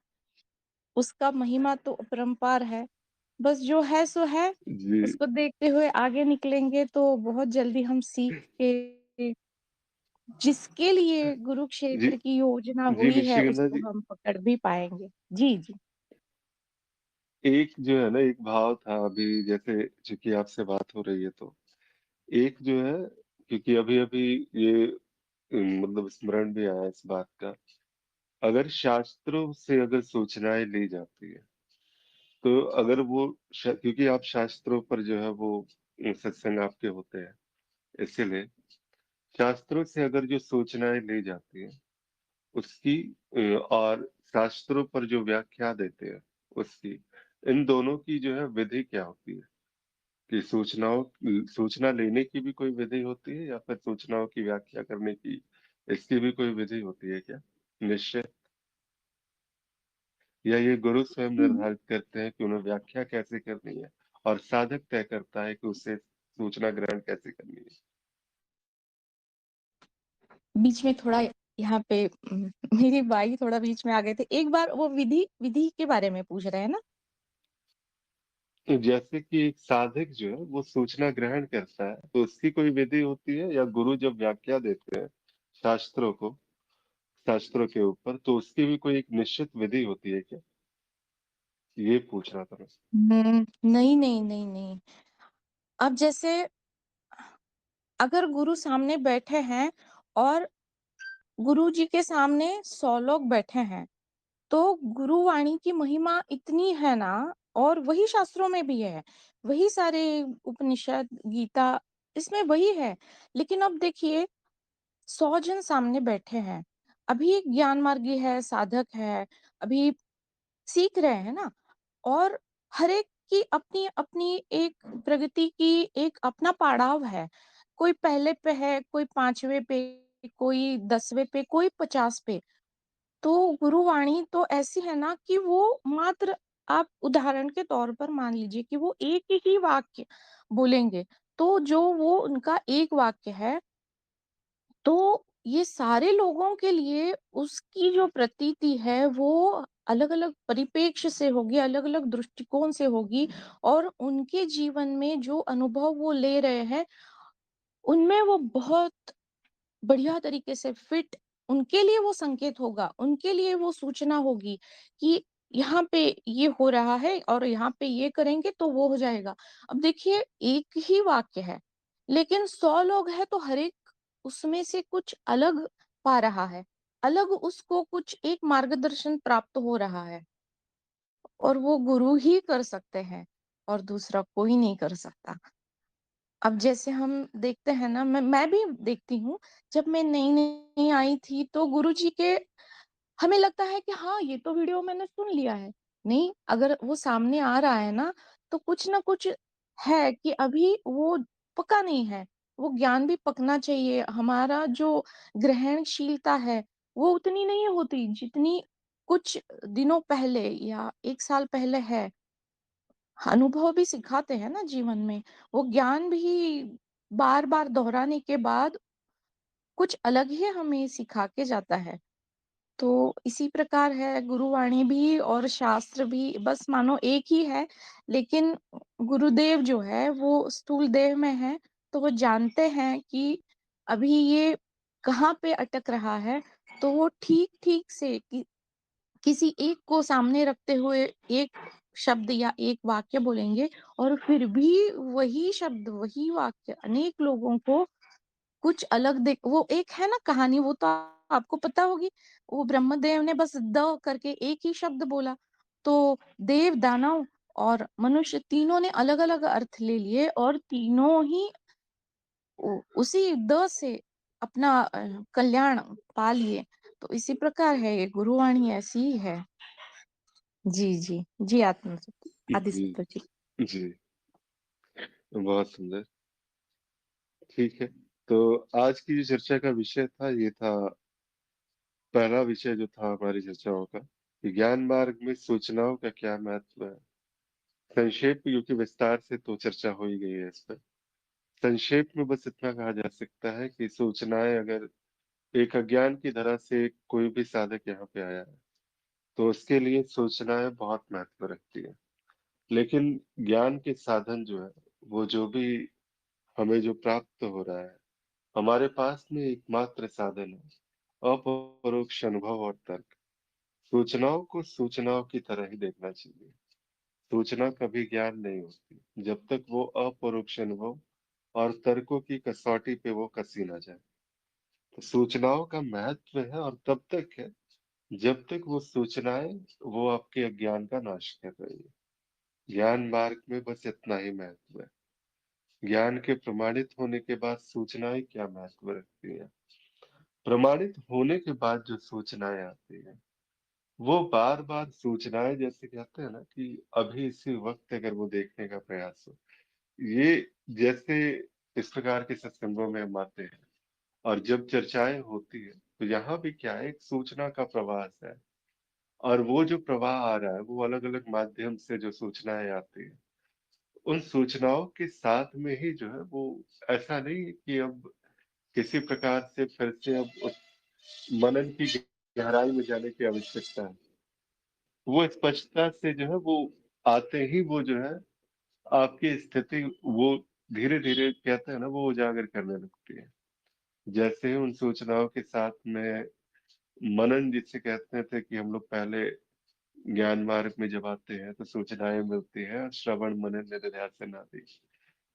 उसका महिमा तो अपरंपार है। बस जो है सो है, जी उसको देखते हुए आगे निकलेंगे तो बहुत जल्दी हम सीख के जिसके लिए गुरु जी क्षेत्र की योजना जी हुई है, निशिगंधा उसको जी, हम पकड़ भी पाएंगे। जी जी। एक जो है ना, एक भाव था अभी, जैसे चूंकि आपसे बात हो रही है तो एक जो है, क्योंकि अभी अभी ये मतलब स्मरण भी आया इस बात का। अगर शास्त्रों से अगर सूचनाएं ली जाती है, तो अगर वो क्योंकि आप शास्त्रों पर जो है वो सत्संग आपके होते हैं, इसीलिए शास्त्रों से अगर जो सूचनाएं ली जाती है उसकी और शास्त्रों पर जो व्याख्या देते हैं उसकी, इन दोनों की जो है विधि क्या होती है? कि सूचना लेने की भी कोई विधि होती है, या फिर सूचनाओं की व्याख्या करने की इसकी भी कोई विधि होती है क्या, निश्चय? या ये गुरु स्वयं हम्म। निर्धारित करते हैं कि उन्हें व्याख्या कैसे करनी है, और साधक तय करता है कि उससे सूचना ग्रहण कैसे करनी है? बीच में थोड़ा यहाँ पे मेरी भाई थोड़ा बीच में आ गए थे। एक बार वो विधि विधि के बारे में पूछ रहे हैं ना? तो जैसे कि एक साधक जो है वो सूचना ग्रहण करता है, तो उसकी कोई विधि होती है, या गुरु जब व्याख्या देते हैं शास्त्रों को, शास्त्रों के ऊपर, तो उसकी भी कोई एक निश्चित विधि होती है क्या? ये पूछ रहा था मैं। नहीं नहीं नहीं नहीं। अब जैसे अगर गुरु सामने बैठे हैं और गुरु जी के सामने 100 लोग बैठे हैं, तो गुरुवाणी की महिमा इतनी है ना, और वही शास्त्रों में भी है, वही सारे उपनिषद गीता, इसमें वही है। लेकिन अब देखिए, 100 जन सामने बैठे हैं, अभी एक ज्ञान मार्गी है, साधक है, अभी सीख रहे हैं ना, और हर एक की अपनी अपनी एक प्रगति की एक अपना पड़ाव है। कोई पहले पे है, कोई 5वें पे, कोई 10वें पे, कोई 50 पे। तो गुरुवाणी तो ऐसी है ना कि वो मात्र, आप उदाहरण के तौर पर मान लीजिए कि वो एक ही वाक्य बोलेंगे, तो जो वो उनका एक वाक्य है, तो ये सारे लोगों के लिए उसकी जो प्रतीति है वो अलग-अलग परिप्रेक्ष्य से होगी, अलग-अलग दृष्टिकोण से होगी, और उनके जीवन में जो अनुभव वो ले रहे हैं, उनमें वो बहुत बढ़िया तरीके से फिट, उनके लिए वो संकेत होगा, उनके लिए वो सूचना होगी कि यहाँ पे ये हो रहा है और यहाँ पे ये करेंगे तो वो हो जाएगा। अब देखिए, एक ही वाक्य है, लेकिन 100 लोग हैं तो हर एक उसमें से कुछ अलग पा रहा है, अलग उसको कुछ एक मार्गदर्शन प्राप्त हो रहा है, और वो गुरु ही कर सकते हैं और दूसरा कोई नहीं कर सकता। अब जैसे हम देखते हैं ना, मैं भी देखती हूँ, जब मैं नई-नई आई थी तो गुरुजी के हमें लगता है कि हाँ, ये तो वीडियो मैंने सुन लिया है। नहीं, अगर वो सामने आ रहा है ना, तो कुछ ना कुछ है कि अभी वो पका नहीं है। वो ज्ञान भी पकना चाहिए। हमारा जो ग्रहणशीलता है, वो उतनी नहीं होती जितनी कुछ दिनों पहले या 1 साल पहले है। अनुभव भी सिखाते हैं ना जीवन में। वो ज्ञान भी बार-बार दोहराने के बाद कुछ अलग ही हमें सिखा के जाता है। तो इसी प्रकार है गुरुवाणी भी और शास्त्र भी, बस मानो एक ही है, लेकिन गुरुदेव जो है वो स्थूल देह में है, तो वो जानते हैं कि अभी ये कहाँ पे अटक रहा है, तो वो ठीक-ठीक से कि किसी एक को सामने रखते हुए एक शब्द या एक वाक्य बोलेंगे और फिर भी वही शब्द, वही वाक्य अनेक लोगों को कुछ अलग दे वो एक है ना कहानी, वो तो आपको पता होगी। वो ब्रह्मदेव ने बस द करके एक ही शब्द बोला, तो देव, दानव और मनुष्य तीनों ने अलग-अलग अर्थ ले लिए और तीनों ही उसी द से अपना कल्याण पा लिए। तो इसी प्रकार है ये गुरुवाणी, ऐसी ही है। जी, जी। जी, आदि जी। सत्व जी। जी, बहुत सुंदर। ठीक है, तो आज की जो चर्चा का विषय था, ये था, पहला विषय जो था हमारी चर्चाओं का, कि ज्ञान मार्ग में सूचनाओं का क्या महत्व है। संक्षेप में, क्योंकि विस्तार से तो चर्चा हो ही गई है इस पर, संक्षेप में बस इतना कहा जा सकता है कि सूचनाएं, अगर एक अज्ञान की तरह से कोई भी साधक यहाँ पे आया है, तो उसके लिए सूचनाएं बहुत महत्व रखती है। लेकिन ज्ञान के साधन जो है, वो जो भी हमें जो प्राप्त हो रहा है, हमारे पास में एकमात्र साधन है अपरोक्ष अनुभव और तर्क। सूचनाओं को सूचनाओं की तरह ही देखना चाहिए। सूचना कभी ज्ञान नहीं होती जब तक वो अपरोक्ष अनुभव और तर्कों की कसौटी पे वो कसी ना जाए। तो सूचनाओं का महत्व है और तब तक है जब तक वो सूचनाएं वो आपके अज्ञान का नाश कर रही है। ज्ञान मार्ग में बस इतना ही महत्व है। ज्ञान के प्रमाणित होने के बाद सूचनाएं क्या महत्व रखती है। प्रमाणित होने के बाद जो सूचनाएं आती है, वो बार बार सूचनाएं, जैसे कहते हैं ना कि अभी इसी वक्त अगर वो देखने का प्रयास हो, ये जैसे इस प्रकार के सत्संगों में हम आते हैं और जब चर्चाएं होती है, तो यहाँ भी क्या है, एक सूचना का प्रवाह है। और वो जो प्रवाह आ रहा है, वो अलग अलग माध्यम से जो सूचनाएं आती है, उन सूचनाओं के साथ में ही जो है वो, ऐसा नहीं है कि अब किसी प्रकार से फिर से अब उस मनन की गहराई में जाने की आवश्यकता है। वो स्पष्टता से जो है वो आते ही वो जो है आपकी स्थिति वो धीरे धीरे, कहते हैं ना, वो उजागर करने लगती है। जैसे ही उन सूचनाओं के साथ में मनन, जिसे कहते थे कि हम लोग पहले ज्ञान मार्ग में जब आते हैं तो सूचनाएं मिलती है और श्रवण मनन निधिध्यासन आदि।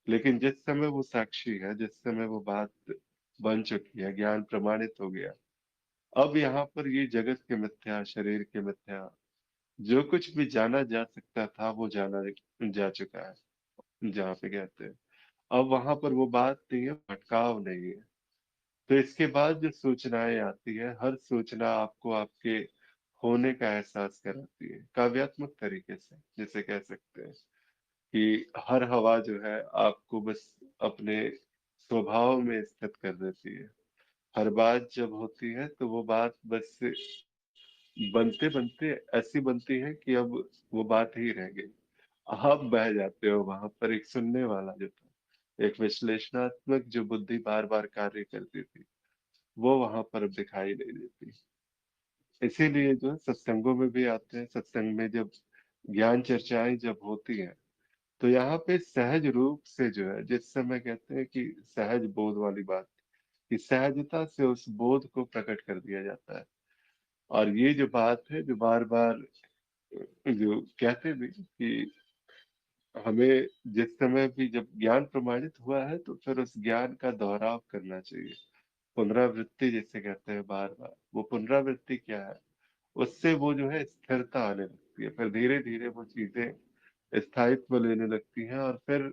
लेकिन जिस समय वो साक्षी है, जिस समय वो बात बन चुकी है, ज्ञान प्रमाणित हो गया, अब यहाँ पर ये जगत के मिथ्या, शरीर के मिथ्या, जो कुछ भी जाना जा सकता था वो जाना जा चुका है। जहाँ पे कहते हैं अब वहां पर वो बात नहीं है, भटकाव नहीं है। तो इसके बाद जो सूचनाएं आती है, हर सूचना आपको आपके होने का एहसास कराती है, काव्यात्मक तरीके से जिसे कह सकते हैं कि हर हवा जो है आपको बस अपने स्वभाव में स्थित कर देती है। हर बात जब होती है तो वो बात बस बनते बनते ऐसी बनती है कि अब वो बात ही रह गई। आप बह जाते हो वहां पर। एक सुनने वाला जो था, एक विश्लेषणात्मक जो बुद्धि बार बार कार्य करती थी, वो वहां पर अब दिखाई नहीं देती। इसीलिए जो है सत्संगों में भी आते हैं, सत्संग में जब ज्ञान चर्चाएं जब होती हैं, तो यहाँ पे सहज रूप से जो है, जिस समय कहते हैं कि सहज बोध वाली बात, कि सहजता से उस बोध को प्रकट कर दिया जाता है। और ये जो बात है, जो बार बार जो कहते भी कि हमें जिस समय भी जब ज्ञान प्रमाणित हुआ है, तो फिर उस ज्ञान का दोहराव करना चाहिए। पुनरावृत्ति जिसे कहते हैं, बार बार वो पुनरावृत्ति क्या है, उससे वो जो है स्थिरता आने लगती है। फिर धीरे धीरे वो चीजें स्थायित्व लेने लगती हैं और फिर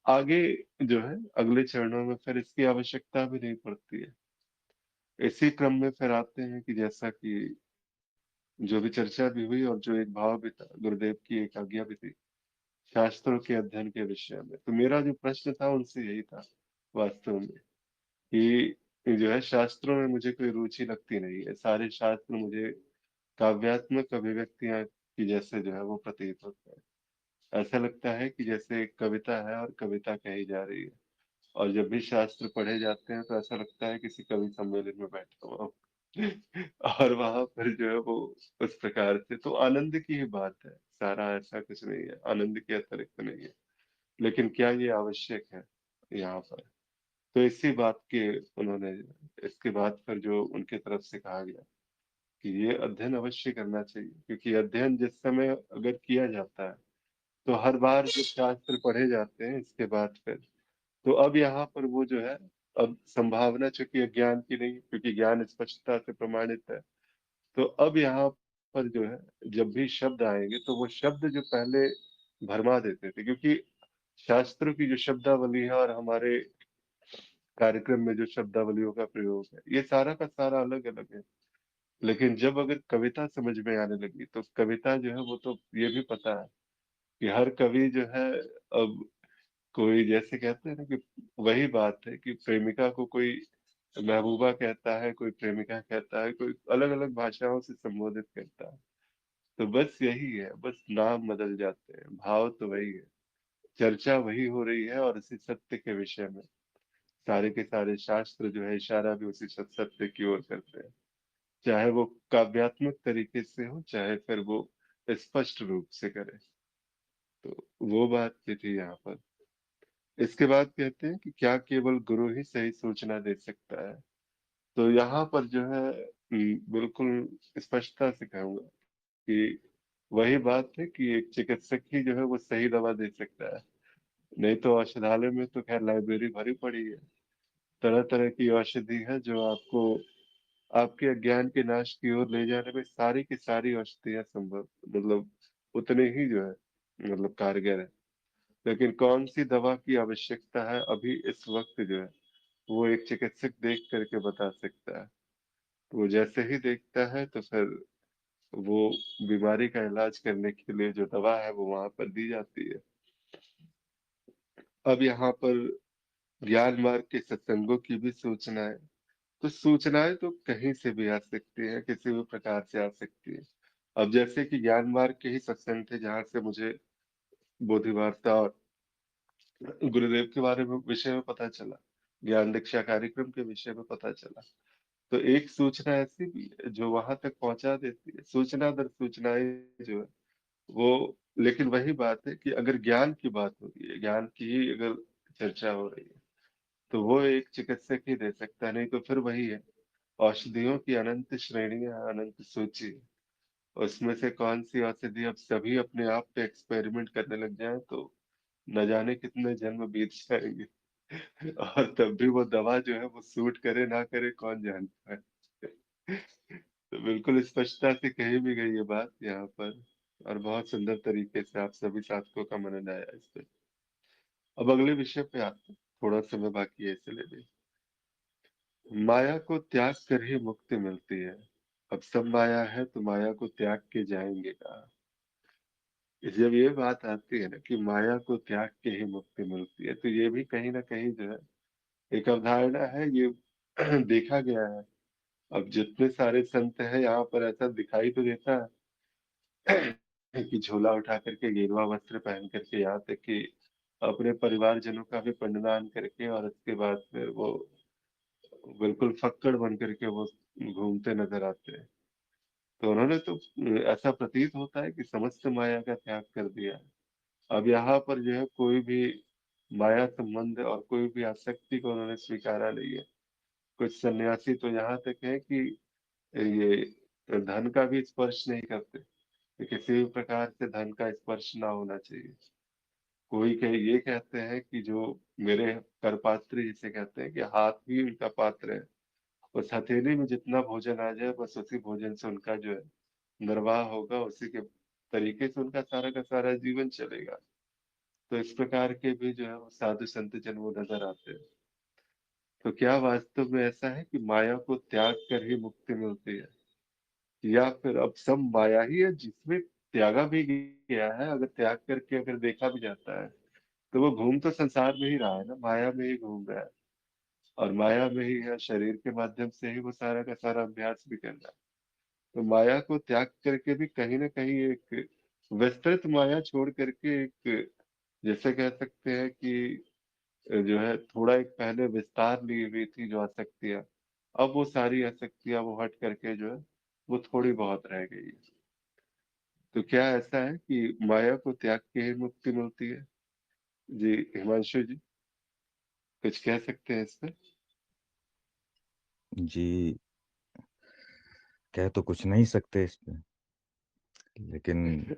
आगे जो है अगले चरणों में फिर इसकी आवश्यकता भी नहीं पड़ती है। इसी क्रम में फिर आते हैं कि जैसा कि जो भी चर्चा भी हुई और जो एक भाव भी था, गुरुदेव की एक आज्ञा भी थी शास्त्रों के अध्ययन के विषय में, तो मेरा जो प्रश्न था उनसे यही था वास्तव में, कि जो है शास्त्रों में मुझे कोई रुचि लगती नहीं है। सारे शास्त्र मुझे काव्यात्मक अभिव्यक्तियां की जैसे जो है वो प्रतीत होता है। ऐसा लगता है कि जैसे एक कविता है और कविता कही जा रही है। और जब भी शास्त्र पढ़े जाते हैं तो ऐसा लगता है किसी कवि सम्मेलन में बैठा हुआ हूँ। और वहां पर जो है वो उस प्रकार से, तो आनंद की ही बात है, सारा ऐसा कुछ नहीं है, आनंद के अतिरिक्त नहीं है। लेकिन क्या ये आवश्यक है यहाँ पर? तो इसी बात के उन्होंने, इसके बाद फिर जो उनके तरफ से कहा गया कि ये अध्ययन अवश्य करना चाहिए, क्योंकि अध्ययन जिस समय अगर किया जाता है तो हर बार जब शास्त्र पढ़े जाते हैं इसके बाद फिर, तो अब यहाँ पर वो जो है, अब संभावना चूंकि अज्ञान की नहीं, क्योंकि ज्ञान स्पष्टता से प्रमाणित है, तो अब यहाँ पर जो है जब भी शब्द आएंगे तो वो शब्द जो पहले भरमा देते थे, क्योंकि शास्त्रों की जो शब्दावली है और हमारे कार्यक्रम में जो शब्दावलियों का प्रयोग है, ये सारा का सारा अलग अलग है। लेकिन जब अगर कविता समझ में आने लगी तो कविता जो है वो तो ये भी पता है कि हर कवि जो है, अब कोई जैसे कहते हैं ना कि वही बात है कि प्रेमिका को कोई महबूबा कहता है, कोई प्रेमिका कहता है, कोई अलग अलग भाषाओं से संबोधित करता है। तो बस यही है, बस नाम बदल जाते हैं, भाव तो वही है, चर्चा वही हो रही है, और इसी सत्य के विषय में सारे के सारे शास्त्र जो है इशारा भी उसी सत्य की ओर करते हैं, चाहे वो काव्यात्मक तरीके से हो, चाहे फिर वो स्पष्ट रूप से करे। तो वो बात भी थी यहाँ पर। इसके बाद कहते हैं कि क्या केवल गुरु ही सही सूचना दे सकता है। तो यहाँ पर जो है बिल्कुल स्पष्टता से कहूंगा कि वही बात है कि एक चिकित्सक ही जो है वो सही दवा दे सकता है। नहीं तो औषधालय में तो खैर लाइब्रेरी भरी पड़ी है, तरह तरह की औषधि है जो आपको आपके अज्ञान के नाश की ओर ले जाने में सारी की सारी औषधियां संभव, मतलब उतने ही जो है मतलब कारगर है। लेकिन कौन सी दवा की आवश्यकता है अभी इस वक्त जो है, वो एक चिकित्सक देख करके बता सकता है। तो वो जैसे ही देखता है तो फिर वो बीमारी का इलाज करने के लिए जो दवा है वो वहां पर दी जाती है। अब यहाँ पर ज्ञान मार्ग के सत्संगों की भी सूचना है। तो सूचनाएं तो कहीं से भी आ सकती हैं, किसी भी प्रकार से आ सकती है। अब जैसे कि ज्ञान मार्ग के ही सत्संग थे जहाँ से मुझे बोधिवार्ता और गुरुदेव के बारे में विषय में पता चला, ज्ञान दीक्षा कार्यक्रम के विषय में पता चला। तो एक सूचना ऐसी भी है जो वहां तक पहुंचा देती है, सूचना दर सूचनाएं जो है वो। लेकिन वही बात है कि अगर ज्ञान की बात हो रही है, ज्ञान की ही अगर चर्चा हो रही है, तो वो एक चिकित्सक ही दे सकता है। नहीं तो फिर वही है, औषधियों की अनंत श्रेणियां, अनंत सूची, उसमें से कौन सी औषधि अब सभी अपने आप पे एक्सपेरिमेंट करने लग जाए तो न जाने कितने जन्म बीत जाएंगे। और तब भी वो दवा जो है वो सूट करे ना करे कौन जानता है। तो बिल्कुल स्पष्टता से कही भी गई ये बात यहाँ पर, और बहुत सुंदर तरीके से आप सभी साधकों का मनन आया इस पे। अब अगले विषय पे आते हैं, थोड़ा समय बाकी है इसलिए। माया को त्याग कर ही मुक्ति मिलती है। अब सब माया है तो माया को त्याग के जाएंगे कहाँ। जब ये बात आती है ना कि माया को त्याग के ही मुक्ति मिलती है, तो ये भी कहीं ना कहीं जो है एक अवधारणा है, ये देखा गया है। अब जितने सारे संत हैं यहाँ पर ऐसा दिखाई तो देता है कि झोला उठा करके, गेरुआ वस्त्र पहन करके, यहाँ तक कि अपने परिवारजनों का भी पिंडदान करके, और उसके बाद फिर वो बिल्कुल फक्कड़ बन करके वो घूमते नजर आते हैं। तो उन्होंने तो ऐसा प्रतीत होता है कि समस्त माया का त्याग कर दिया है। अब यहाँ पर जो है कोई भी माया संबंध और कोई भी आसक्ति को उन्होंने स्वीकारा नहीं है। कुछ सन्यासी तो यहाँ तक है कि ये धन का भी स्पर्श नहीं करते, कि किसी भी प्रकार से धन का स्पर्श ना होना चाहिए। कोई ये कहते हैं कि जो मेरे करपात्री जिसे कहते हैं कि हाथ ही उनका पात्र है, उस हथेली में जितना भोजन आ जाए बस उसी भोजन से उनका जो है निर्वाह होगा, उसी के तरीके से उनका सारा का सारा जीवन चलेगा। तो इस प्रकार के भी जो है वो साधु संत जन वो नजर आते हैं। तो क्या वास्तव में ऐसा है कि माया को त्याग कर ही मुक्ति मिलती है, या फिर अब सब माया ही है जिसमें त्यागा भी गया है? अगर त्याग करके अगर देखा भी जाता है तो वो घूम तो संसार में ही रहा है ना, माया में ही घूम रहा है, और माया में ही है, शरीर के माध्यम से ही वो सारा का सारा अभ्यास भी कर रहा है। तो माया को त्याग करके भी कहीं ना कहीं एक विस्तृत माया छोड़ करके एक, जैसे कह सकते हैं कि जो है थोड़ा एक पहले विस्तार ली हुई थी जो आसक्तियां, अब वो सारी आसक्तियां वो हट करके जो है वो थोड़ी बहुत रह गई है। तो क्या ऐसा है कि माया को त्याग के ही मुक्ति मिलती है? जी हिमांशु जी, कुछ कह सकते हैं इस पे? जी, कह तो कुछ नहीं सकते इसमें, लेकिन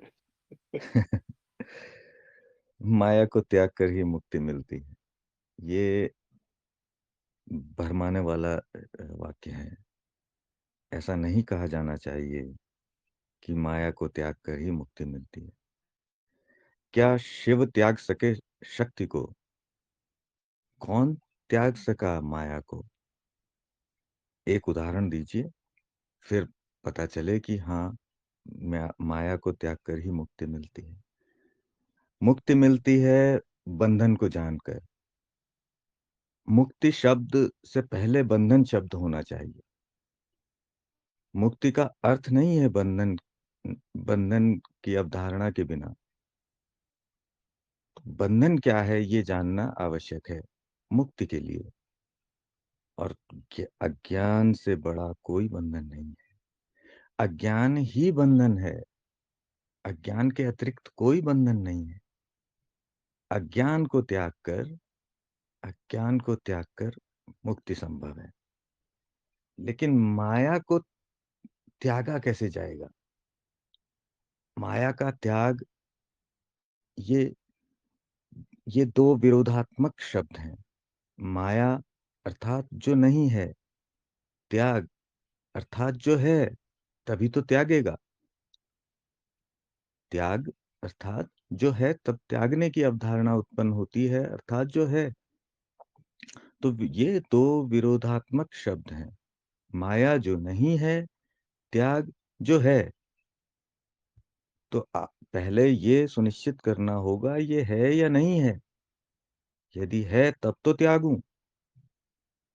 माया को त्याग कर ही मुक्ति मिलती है। ये भरमाने वाला वाक्य है। ऐसा नहीं कहा जाना चाहिए कि माया को त्याग कर ही मुक्ति मिलती है। क्या शिव त्याग सके शक्ति को? कौन त्याग सका माया को? एक उदाहरण दीजिए, फिर पता चले कि हाँ, माया को त्याग कर ही मुक्ति मिलती है। मुक्ति मिलती है बंधन को जानकर। मुक्ति शब्द से पहले बंधन शब्द होना चाहिए। मुक्ति का अर्थ नहीं है बंधन, बंधन की अवधारणा के बिना। बंधन क्या है ये जानना आवश्यक है मुक्ति के लिए। और अज्ञान से बड़ा कोई बंधन नहीं है। अज्ञान ही बंधन है। अज्ञान के अतिरिक्त कोई बंधन नहीं है। अज्ञान को त्याग कर, अज्ञान को त्याग कर मुक्ति संभव है। लेकिन माया को त्यागा कैसे जाएगा? माया का त्याग, ये ये दो विरोधात्मक शब्द हैं। माया अर्थात जो नहीं है, त्याग अर्थात जो है, तभी तो त्यागेगा। त्याग अर्थात जो है तब त्यागने की अवधारणा उत्पन्न होती है, अर्थात जो है। तो ये दो विरोधात्मक शब्द हैं। माया जो नहीं है, त्याग जो है। तो पहले ये सुनिश्चित करना होगा ये है या नहीं है। यदि है तब तो त्यागूं,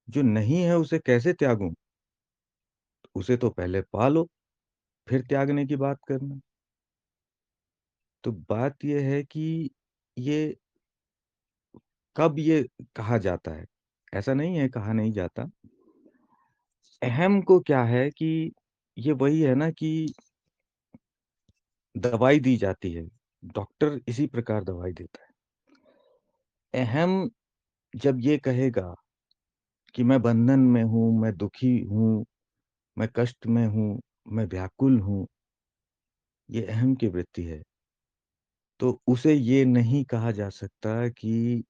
जो नहीं है उसे कैसे त्यागूं? उसे तो पहले पालो, फिर त्यागने की बात करना। तो बात यह है कि ये कब ये कहा जाता है? ऐसा नहीं है कहा नहीं जाता। अहम को क्या है कि ये वही है ना कि दवाई दी जाती है, डॉक्टर इसी प्रकार दवाई देता है। अहम जब ये कहेगा कि मैं बंधन में हूं, मैं दुखी हूं, मैं कष्ट में हूं, मैं व्याकुल हूं, ये अहम की वृत्ति है। तो उसे ये नहीं कहा जा सकता कि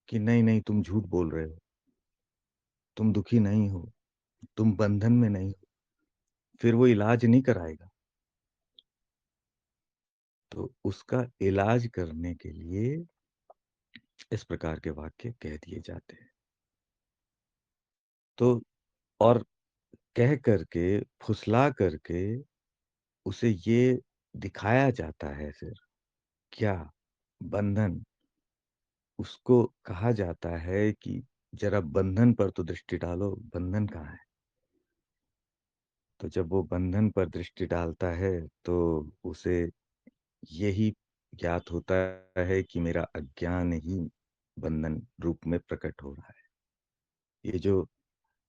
नहीं नहीं तुम झूठ बोल रहे हो, तुम दुखी नहीं हो, तुम बंधन में नहीं हो। फिर वो इलाज नहीं कराएगा। तो उसका इलाज करने के लिए इस प्रकार के वाक्य कह दिए जाते हैं। तो और कह करके, फुसला करके उसे ये दिखाया जाता है। फिर क्या बंधन, उसको कहा जाता है कि जरा बंधन पर तो दृष्टि डालो, बंधन कहाँ है? तो जब वो बंधन पर दृष्टि डालता है तो उसे यही ज्ञात होता है कि मेरा अज्ञान ही बंधन रूप में प्रकट हो रहा है। ये जो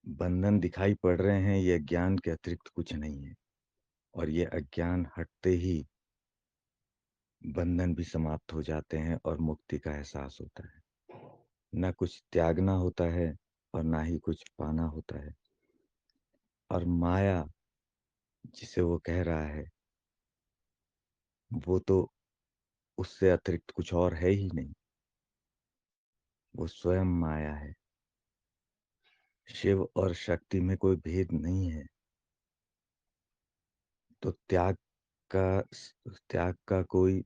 बंधन दिखाई पड़ रहे हैं ये अज्ञान के अतिरिक्त कुछ नहीं है। और ये अज्ञान हटते ही बंधन भी समाप्त हो जाते हैं और मुक्ति का एहसास होता है। ना कुछ त्यागना होता है और ना ही कुछ पाना होता है। और माया जिसे वो कह रहा है वो तो उससे अतिरिक्त कुछ और है ही नहीं। वो स्वयं माया है। शिव और शक्ति में कोई भेद नहीं है। तो का त्याग का कोई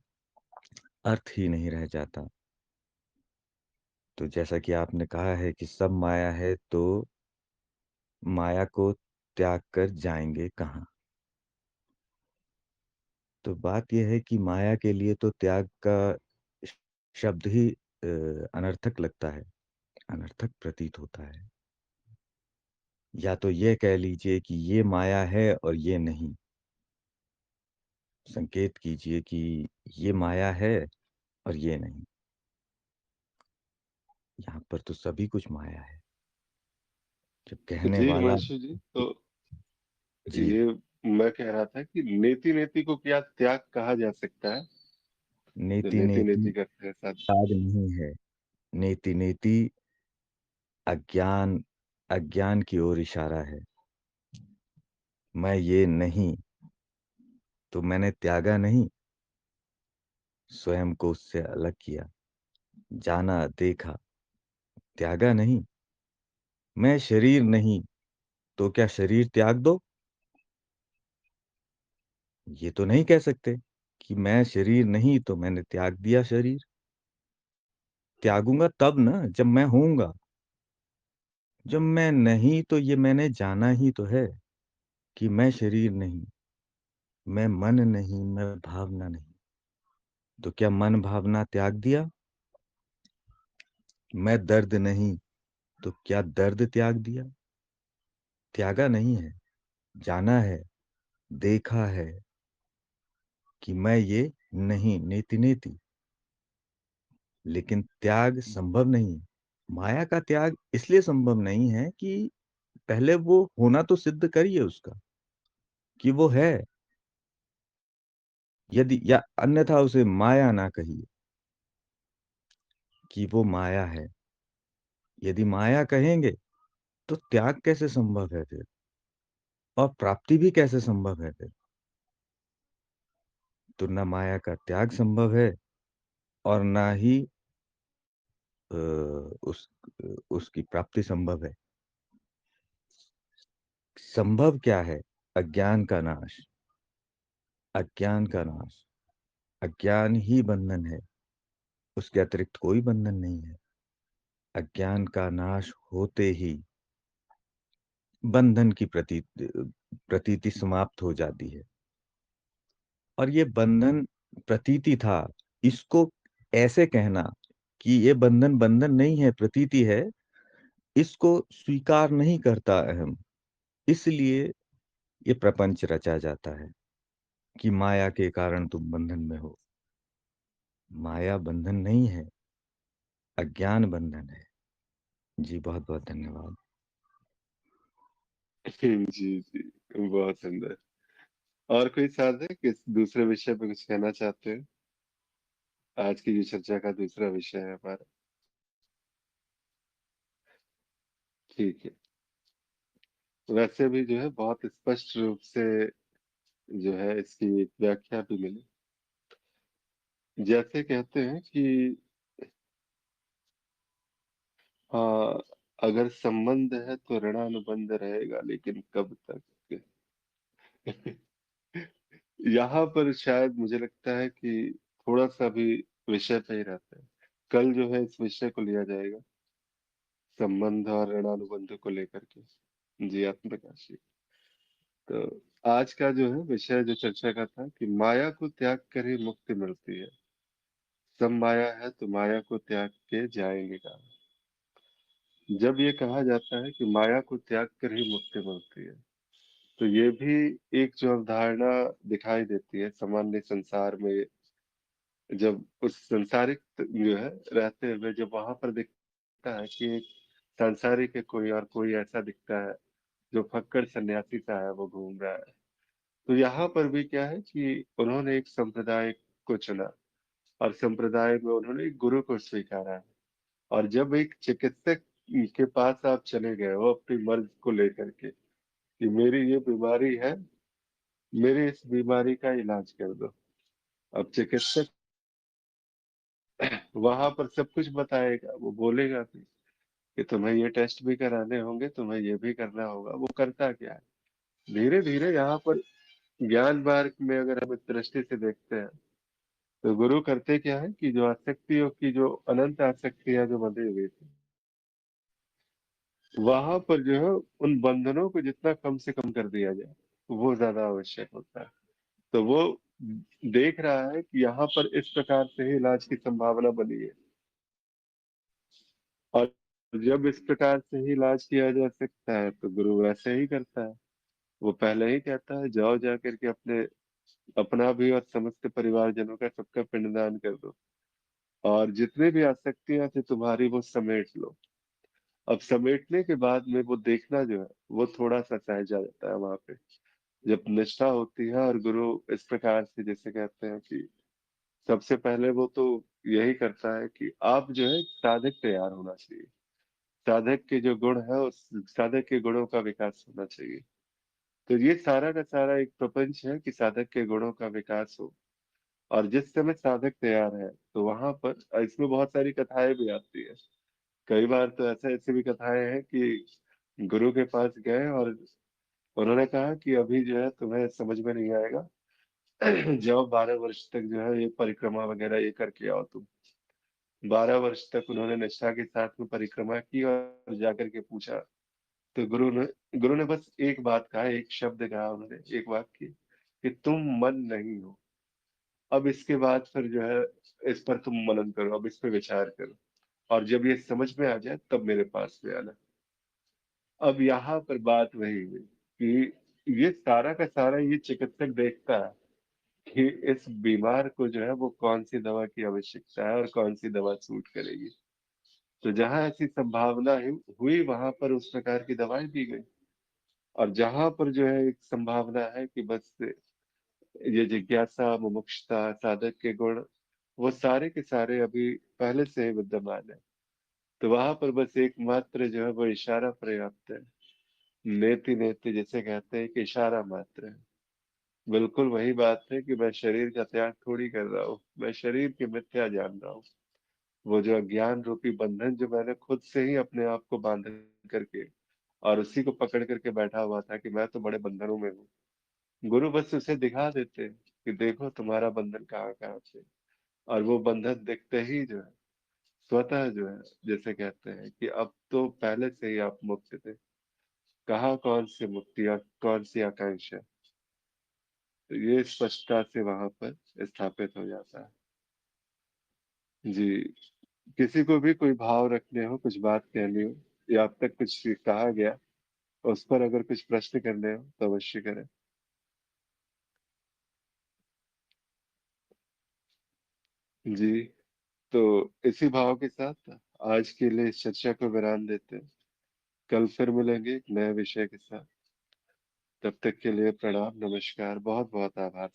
अर्थ ही नहीं रह जाता। तो जैसा कि आपने कहा है कि सब माया है, तो माया को त्याग कर जाएंगे कहाँ? तो बात यह है कि माया के लिए तो त्याग का शब्द ही अनर्थक लगता है, अनर्थक प्रतीत होता है। या तो ये कह लीजिए कि ये माया है और ये नहीं। संकेत कीजिए कि ये माया है और ये नहीं। यहाँ पर तो सभी कुछ माया है। जब कहने जी वाला, हिमांशु जी, तो जी, ये मैं कह रहा था कि नेति नेति को क्या त्याग कहा जा सकता है? जो नेति नेति नेति नेति करते हैं साथ। त्याग नहीं है। नेति नेति अज्ञान, अज्ञान की ओर इशारा है। मैं ये नहीं, तो मैंने त्यागा नहीं, स्वयं को उससे अलग किया, जाना, देखा, त्यागा नहीं। मैं शरीर नहीं, तो क्या शरीर त्याग दो? ये तो नहीं कह सकते कि मैं शरीर नहीं तो मैंने त्याग दिया शरीर। त्यागूँगा तब ना जब मैं होऊँगा। जब मैं नहीं तो ये मैंने जाना ही तो है कि मैं शरीर नहीं, मैं मन नहीं, मैं भावना नहीं। तो क्या मन भावना त्याग दिया? मैं दर्द नहीं, तो क्या दर्द त्याग दिया? त्यागा नहीं है, जाना है, देखा है कि मैं ये नहीं, नेति-नेति। लेकिन त्याग संभव नहीं है। माया का त्याग इसलिए संभव नहीं है कि पहले वो होना तो सिद्ध करिए उसका कि वो है। यदि या अन्यथा उसे माया ना कहिए कि वो माया है। यदि माया कहेंगे तो त्याग कैसे संभव है फिर? और प्राप्ति भी कैसे संभव है फिर? तो ना माया का त्याग संभव है और ना ही अ, उस उसकी प्राप्ति संभव है। संभव क्या है? अज्ञान का नाश। अज्ञान का नाश। अज्ञान ही बंधन है, उसके अतिरिक्त कोई बंधन नहीं है। अज्ञान का नाश होते ही बंधन की प्रतीति समाप्त हो जाती है। और ये बंधन प्रतीति था, इसको ऐसे कहना कि ये बंधन बंधन नहीं है, प्रतीति है, इसको स्वीकार नहीं करता अहम। इसलिए ये प्रपंच रचा जाता है कि माया के कारण तुम बंधन में हो। माया बंधन नहीं है, अज्ञान बंधन है। जी बहुत बहुत धन्यवाद। जी जी, बहुत सुंदर। और कोई साथ है किस दूसरे विषय पे कुछ कहना चाहते हैं? आज की जो चर्चा का दूसरा विषय है हमारा। ठीक है। वैसे भी जो है बहुत स्पष्ट रूप से जो है इसकी एक व्याख्या भी मिली। जैसे कहते हैं कि हाँ, अगर संबंध है तो ऋणानुबंध रहेगा, लेकिन कब तक? यहाँ पर शायद मुझे लगता है कि थोड़ा सा भी विषय पे ही रहता है। कल जो है इस विषय को लिया जाएगा, संबंध और ऋणानुबंध को लेकर के। जी आत्मप्रकाश जी। तो आज का जो है विषय जो चर्चा का था कि माया को त्याग कर ही मुक्ति मिलती है। सब माया है तो माया को त्याग के जाएंगे कहाँ? जब ये कहा जाता है कि माया को त्याग कर ही मुक्ति मिलती है, तो ये भी एक जो अवधारणा दिखाई देती है सामान्य संसार में। जब उस संसारिक जो है रहते हुए जब वहां पर दिखता है कि एक सांसारिक है कोई और कोई ऐसा दिखता है जो फक्कड़ सन्यासी सा है, वो घूम रहा है। तो यहाँ पर भी क्या है कि उन्होंने एक संप्रदाय को चुना और संप्रदाय में उन्होंने एक गुरु को स्वीकारा है। और जब एक चिकित्सक के पास आप चले गए हो अपनी मर्ज को लेकर के कि मेरी ये बीमारी है, मेरी इस बीमारी का इलाज कर दो। अब चिकित्सक वहां पर सब कुछ बताएगा, वो बोलेगा भी कि तुम्हें ये टेस्ट भी कराने होंगे, तुम्हें ये भी करना होगा। वो करता क्या है, धीरे धीरे यहाँ पर ज्ञान मार्ग में अगर हम इस दृष्टि से देखते हैं तो गुरु करते क्या है कि जो आसक्तियों की जो अनंत आसक्तियां जो बंधी हुई थी, वहां पर जो है उन बंधनों को जितना कम से कम कर दिया जाए वो ज्यादा आवश्यक होता है। तो वो देख रहा है कि यहाँ पर इस प्रकार से ही इलाज की संभावना बनी है, और जब इस प्रकार से ही इलाज किया जा सकता है तो गुरु वैसे ही करता है। वो पहले ही कहता है जाओ जा करके अपने अपना भी और समस्त परिवारजनों का सबका पिंडदान कर दो, और जितने भी आसक्तियां थी तुम्हारी वो समेट लो। अब समेटने के बाद में वो देखना जो है वो थोड़ा सा सहज आ जाता है वहां पे, जब निष्ठा होती है। और गुरु इस प्रकार से जैसे कहते हैं कि सबसे पहले वो तो यही करता है कि आप जो है साधक तैयार होना चाहिए। साधक के जो गुण है उस साधक के गुणों का विकास होना चाहिए। तो ये सारा का सारा एक प्रपंच है कि साधक के गुणों का विकास हो। और जिस समय साधक तैयार है तो वहां पर इसमें बहुत सारी कथाएं भी आती है। कई बार तो ऐसे ऐसी भी कथाएं हैं कि गुरु के पास गए और उन्होंने कहा कि अभी जो है तुम्हें समझ में नहीं आएगा। जाओ 12 वर्ष तक जो है ये परिक्रमा वगैरह ये करके आओ तुम। 12 वर्ष तक उन्होंने निष्ठा के साथ में परिक्रमा की और जाकर के पूछा। तो गुरु ने बस एक बात कहा, एक शब्द कहा उन्होंने, एक वाक्य कि तुम मन नहीं हो। अब इसके बाद फिर जो है इस पर तुम मनन करो, अब इस पे विचार करो, और जब ये समझ में आ जाए तब मेरे पास में आना। अब यहाँ पर बात वही हुई कि ये सारा का सारा ये चिकित्सक देखता है कि इस बीमार को जो है वो कौन सी दवा की आवश्यकता है और कौन सी दवा सूट करेगी। तो जहां ऐसी संभावना हुई वहां पर उस प्रकार की दवाएं दी गई। और जहां पर जो है एक संभावना है कि बस ये जिज्ञासा, मुमुक्षुता, साधक के गुण वो सारे के सारे अभी पहले से ही विद्यमान है, तो वहां पर बस एकमात्र जो है वो इशारा पर्याप्त है। नेति नेति जिसे कहते हैं कि इशारा मात्र है। बिल्कुल वही बात है कि मैं शरीर का त्याग थोड़ी कर रहा हूँ, मैं शरीर की मिथ्या जान रहा हूँ। वो जो अज्ञान रूपी बंधन जो मैंने खुद से ही अपने आप को बांध करके और उसी को पकड़ करके बैठा हुआ था कि मैं तो बड़े बंधनों में हूँ। गुरु बस उसे दिखा देते हैं कि देखो तुम्हारा बंधन कहाँ कहाँ से। और वो बंधन दिखते ही जो है स्वतः जो है जैसे कहते हैं कि अब तो पहले से ही आप मुक्त थे। कहाँ कौन सी मुक्ति और कौन सी आकांक्षा। तो ये स्पष्टता से वहां पर स्थापित हो जाता है जी। किसी को भी कोई भाव रखने हो, कुछ बात कहनी हो या अब तक कुछ कहा गया उस पर अगर कुछ प्रश्न करने हो तो अवश्य करें। जी। तो इसी भाव के साथ आज के लिए इस चर्चा को विराम देते हैं। कल फिर मिलेंगे एक नए विषय के साथ। तब तक के लिए प्रणाम, नमस्कार, बहुत बहुत आभार।